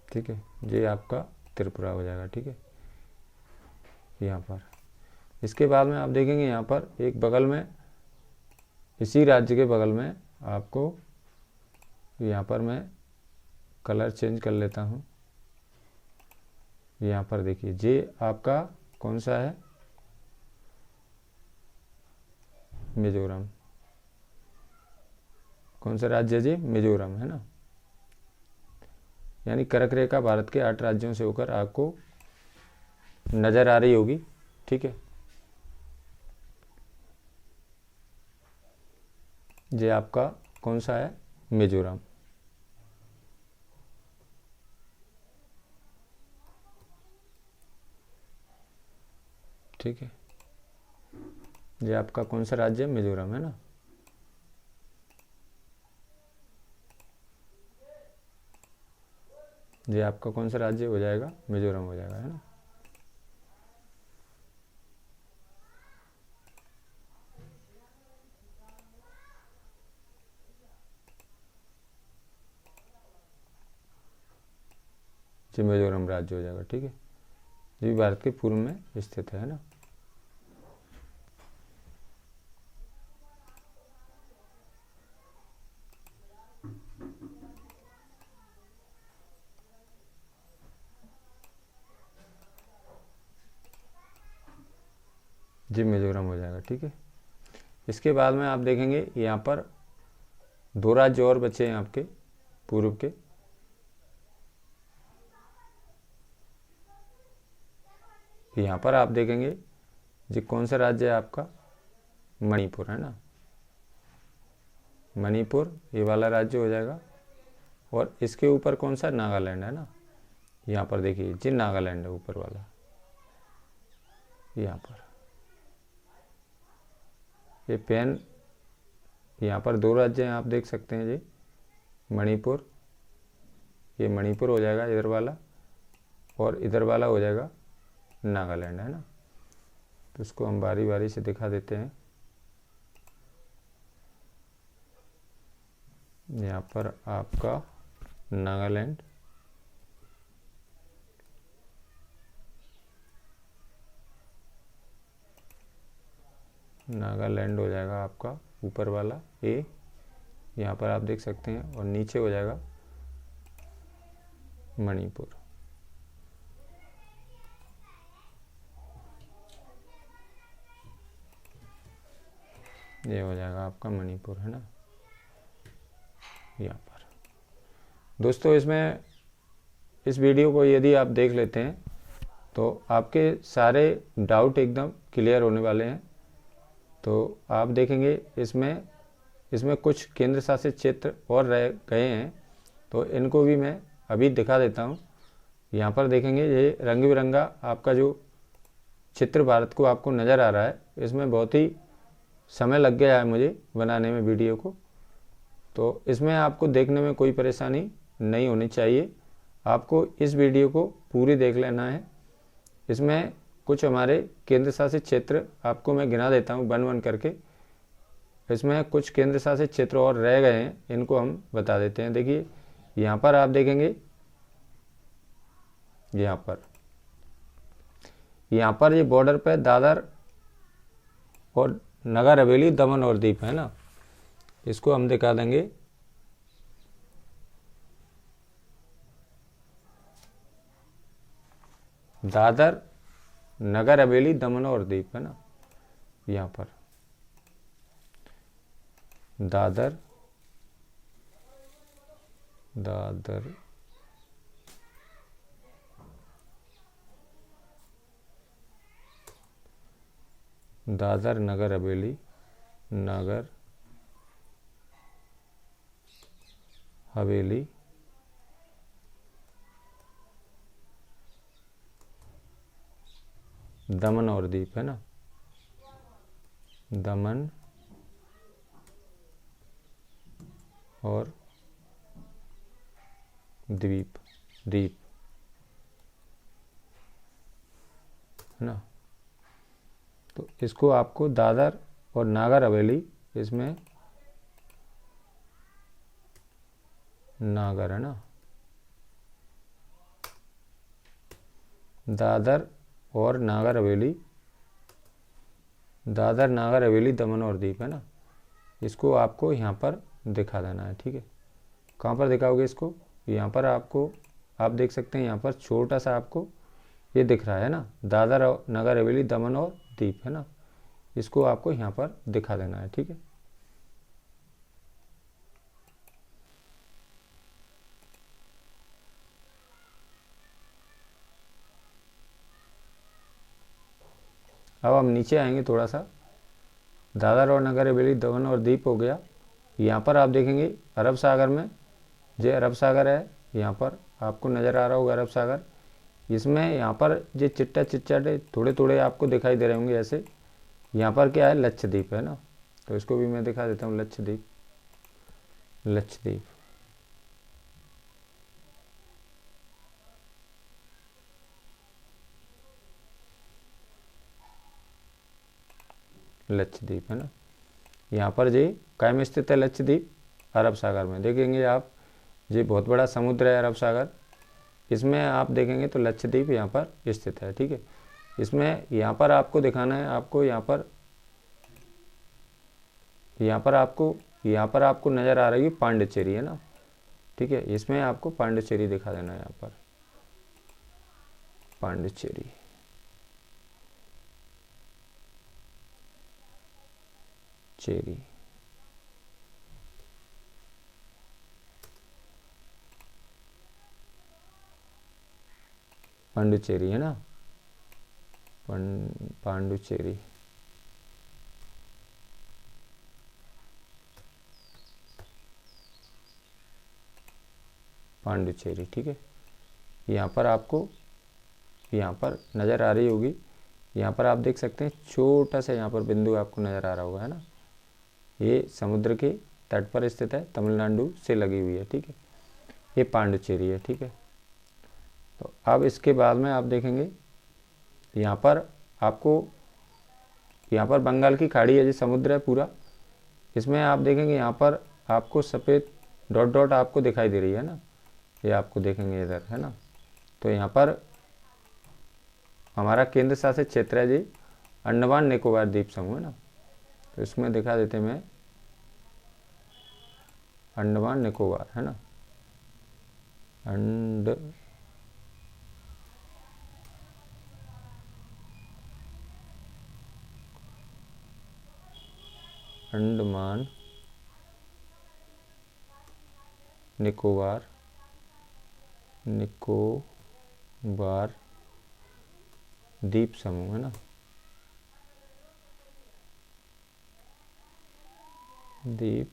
A: ठीक है, ये आपका त्रिपुरा हो जाएगा। ठीक है, यहाँ पर इसके बाद में आप देखेंगे यहाँ पर एक बगल में, इसी राज्य के बगल में आपको, यहाँ पर मैं कलर चेंज कर लेता हूँ। यहाँ पर देखिए, ये आपका कौन सा है? मिजोरम। कौन सा राज्य है जी? मिजोरम, है ना। यानी कर्क रेखा भारत के 8 राज्यों से होकर आपको नज़र आ रही होगी। ठीक है, ये आपका कौन सा है? मिजोरम। ठीक है, ये आपका कौन सा राज्य है? मिजोरम, है ना। ये आपका कौन सा राज्य हो जाएगा? मिजोरम हो जाएगा, है ना। ये मिजोरम राज्य हो जाएगा, ठीक है। ये भी भारत के पूर्व में स्थित है ना। जी मिजोरम हो जाएगा, ठीक है। इसके बाद में आप देखेंगे यहाँ पर 2 राज्य और बचे हैं आपके पूर्व के। यहाँ पर आप देखेंगे जी कौन सा राज्य है आपका? मणिपुर, है ना। मणिपुर ये वाला राज्य हो जाएगा। और इसके ऊपर कौन सा? नागालैंड, है ना। यहाँ पर देखिए जी नागालैंड है ऊपर वाला, यहाँ पर ये पेन। यहाँ पर 2 राज्य हैं, आप देख सकते हैं जी। मणिपुर, ये मणिपुर हो जाएगा इधर वाला, और इधर वाला हो जाएगा नागालैंड, है ना। तो इसको हम बारी बारी से दिखा देते हैं। यहाँ पर आपका नागालैंड, नागालैंड हो जाएगा आपका ऊपर वाला ए, यहाँ पर आप देख सकते हैं। और नीचे हो जाएगा मणिपुर। ये हो जाएगा आपका मणिपुर, है ना, यहाँ पर। दोस्तों इसमें इस वीडियो को यदि आप देख लेते हैं तो आपके सारे डाउट एकदम क्लियर होने वाले हैं। तो आप देखेंगे इसमें कुछ केंद्र शासित क्षेत्र और रह गए हैं, तो इनको भी मैं अभी दिखा देता हूँ। यहाँ पर देखेंगे ये रंग बिरंगा आपका जो चित्र भारत को आपको नज़र आ रहा है, इसमें बहुत ही समय लग गया है मुझे बनाने में वीडियो को। तो इसमें आपको देखने में कोई परेशानी नहीं होनी चाहिए। आपको इस वीडियो को पूरी देख लेना है। इसमें कुछ हमारे केंद्र शासित क्षेत्र आपको मैं गिना देता हूँ वन वन करके। इसमें कुछ केंद्र शासित क्षेत्र और रह गए हैं, इनको हम बता देते हैं। देखिए यहाँ पर आप देखेंगे, यहाँ पर ये बॉर्डर पे दादर और नगर हवेली, दमन और दीव, है ना। इसको हम दिखा देंगे। दादर, नगर हवेली, दमन और दीव, है ना। यहाँ पर दादर नगर हवेली, दमन और दीव, है ना। दमन और द्वीप, है ना। तो इसको आपको दादर और नागर हवेली, इसमें नागर, है ना। दादर और नागर हवेली, दमन और दीव, है ना। इसको आपको यहाँ पर दिखा देना है, ठीक है। कहाँ पर दिखाओगे इसको? यहाँ पर आपको, आप देख सकते हैं यहाँ पर छोटा सा आपको ये दिख रहा है ना, दादर और नगर हवेली, दमन और दीव, है ना। इसको आपको यहाँ पर दिखा देना है, ठीक है। अब हम नीचे आएंगे थोड़ा सा। दादर और नगर हवेली, दमन और दीव हो गया। यहाँ पर आप देखेंगे अरब सागर में, ये अरब सागर है, यहाँ पर आपको नज़र आ रहा होगा अरब सागर। इसमें यहाँ पर ये चिट्टा चिट्टे थोड़े थोड़े आपको दिखाई दे रहे होंगे ऐसे। यहाँ पर क्या है? लक्षद्वीप, है ना। तो इसको भी मैं दिखा देता हूँ। लक्षद्वीप, लक्षद्वीप, है ना। यहाँ पर जी काय में स्थित है लक्षद्वीप? अरब सागर में। देखेंगे आप ये बहुत बड़ा समुद्र है अरब सागर, इसमें आप देखेंगे तो लक्षद्वीप यहाँ पर स्थित है, ठीक है। इसमें यहाँ पर आपको दिखाना है, आपको यहाँ पर आपको नज़र आ रही है पांडिचेरी, है ना, ठीक है। इसमें आपको पांडिचेरी दिखा देना है, यहाँ पर पांडिचेरी, चेरी, पांडिचेरी, है ना, पांडिचेरी, पांडिचेरी, ठीक है। यहाँ पर आपको यहाँ पर नज़र आ रही होगी, यहाँ पर आप देख सकते हैं छोटा सा यहाँ पर बिंदु आपको नज़र आ रहा होगा, है ना। ये समुद्र के तट पर स्थित है, तमिलनाडु से लगी हुई है, ठीक है। ये पांडिचेरी है, ठीक है। तो अब इसके बाद में आप देखेंगे यहाँ पर आपको, यहाँ पर बंगाल की खाड़ी है, जो समुद्र है पूरा, इसमें आप देखेंगे यहाँ पर आपको सफ़ेद डॉट डॉट आपको दिखाई दे रही है ना, ये आपको देखेंगे इधर, है ना। तो यहाँ पर हमारा केंद्र शासित क्षेत्र है जी अंडमान निकोबार द्वीप समूह, है ना। तो इसमें दिखा देते मैं अंडमान निकोबार, है ना, अंडमान निकोबार द्वीप समूह, है ना, द्वीप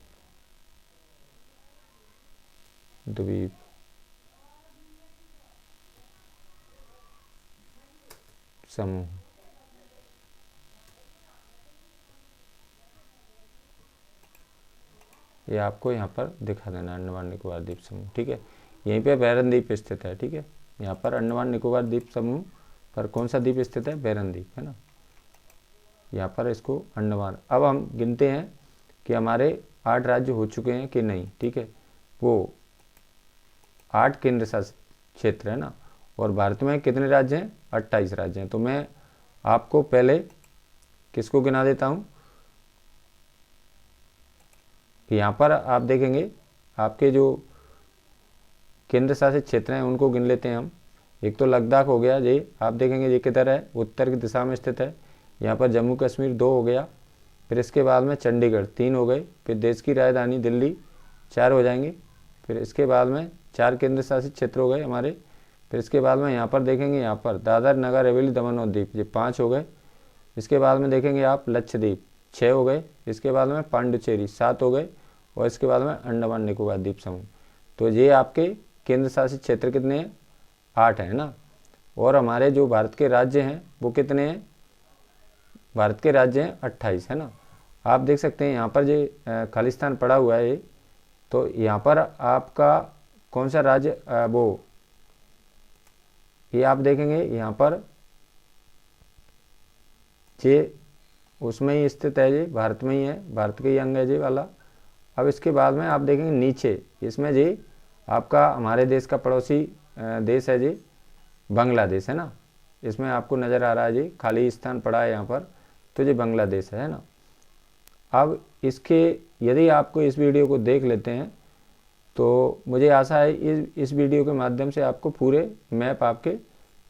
A: समूह। ये आपको यहाँ पर दिखा देना अंडमान निकोबार द्वीप समूह, ठीक है। यहीं पे बैरन द्वीप स्थित है, ठीक है। यहाँ पर अंडमान निकोबार द्वीप समूह पर कौन सा द्वीप स्थित है? बैरन द्वीप, है ना। यहाँ पर इसको अंडमान, अब हम गिनते हैं कि हमारे 8 राज्य हो चुके हैं कि नहीं, ठीक है। वो 8 केंद्र शासित क्षेत्र है ना, और भारत में कितने राज्य हैं? 28 राज्य हैं। तो मैं आपको पहले किसको गिना देता हूँ, यहाँ पर आप देखेंगे आपके जो केंद्र शासित क्षेत्र हैं उनको गिन लेते हैं हम। एक तो लद्दाख हो गया, ये आप देखेंगे ये किधर है? उत्तर की दिशा में स्थित है। यहाँ पर जम्मू कश्मीर 2 हो गया, फिर इसके बाद में चंडीगढ़ 3 हो गए, फिर देश की राजधानी दिल्ली 4 हो जाएंगे, फिर इसके बाद में 4 केंद्र शासित क्षेत्र हो गए हमारे। फिर इसके बाद में यहाँ पर देखेंगे, यहाँ पर दादर नगर हवेली दमन और दीव, ये 5 हो गए। इसके बाद में देखेंगे आप लक्षद्वीप 6 हो गए, इसके बाद में पांडिचेरी 7 हो गए, और इसके बाद में अंडमान निकोबार द्वीप समूह। तो ये आपके केंद्र शासित क्षेत्र कितने हैं? 8 हैं ना। और हमारे जो भारत के राज्य हैं वो कितने हैं? भारत के राज्य हैं 28, है ना। आप देख सकते हैं यहाँ पर जो खालिस्तान पड़ा हुआ है, तो यहाँ पर आपका कौन सा राज्य वो ये आप देखेंगे यहाँ पर ये उसमें ही स्थित है, ये भारत में ही है, भारत के ही अंग है ये वाला। अब इसके बाद में आप देखेंगे नीचे इसमें जी आपका हमारे देश का पड़ोसी देश है जी बांग्लादेश, है ना। इसमें आपको नज़र आ रहा है जी खाली स्थान पड़ा है यहाँ पर, तो ये बांग्लादेश है ना। अब इसके यदि आपको इस वीडियो को देख लेते हैं तो मुझे आशा है इस वीडियो के माध्यम से आपको पूरे मैप आपके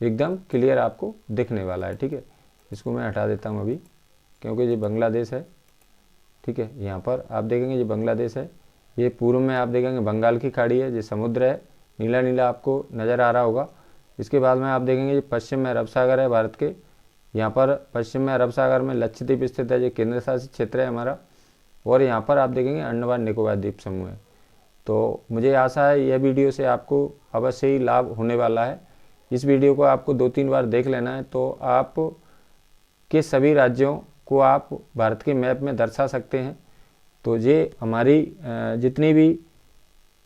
A: एकदम क्लियर आपको दिखने वाला है, ठीक है। इसको मैं हटा देता हूँ अभी, क्योंकि ये बांग्लादेश है, ठीक है। यहाँ पर आप देखेंगे ये बांग्लादेश है, ये पूर्व में आप देखेंगे बंगाल की खाड़ी है, ये समुद्र है, नीला नीला आपको नज़र आ रहा होगा। इसके बाद में आप देखेंगे ये पश्चिम में अरब सागर है भारत के, यहाँ पर पश्चिम में अरब सागर में लक्षद्वीप स्थित है, ये केंद्र शासित क्षेत्र है हमारा। और यहाँ पर आप देखेंगे अंडमान निकोबार द्वीप समूह है। तो मुझे आशा है यह वीडियो से आपको अवश्य ही लाभ होने वाला है। इस वीडियो को आपको 2-3 बार देख लेना है, तो आप के सभी राज्यों को आप भारत के मैप में दर्शा सकते हैं। तो ये हमारी जितनी भी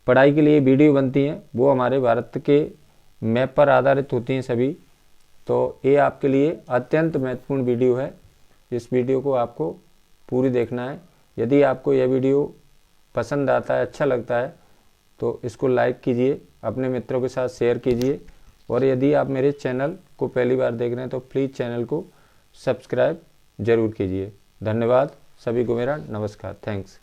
A: पढ़ाई के लिए वीडियो बनती हैं वो हमारे भारत के मैप पर आधारित होती हैं सभी। तो ये आपके लिए अत्यंत महत्वपूर्ण वीडियो है। इस वीडियो को आपको पूरी देखना है। यदि आपको यह वीडियो पसंद आता है, अच्छा लगता है, तो इसको लाइक कीजिए, अपने मित्रों के साथ शेयर कीजिए। और यदि आप मेरे चैनल को पहली बार देख रहे हैं तो प्लीज़ चैनल को सब्सक्राइब ज़रूर कीजिए। धन्यवाद, सभी को मेरा नमस्कार, थैंक्स।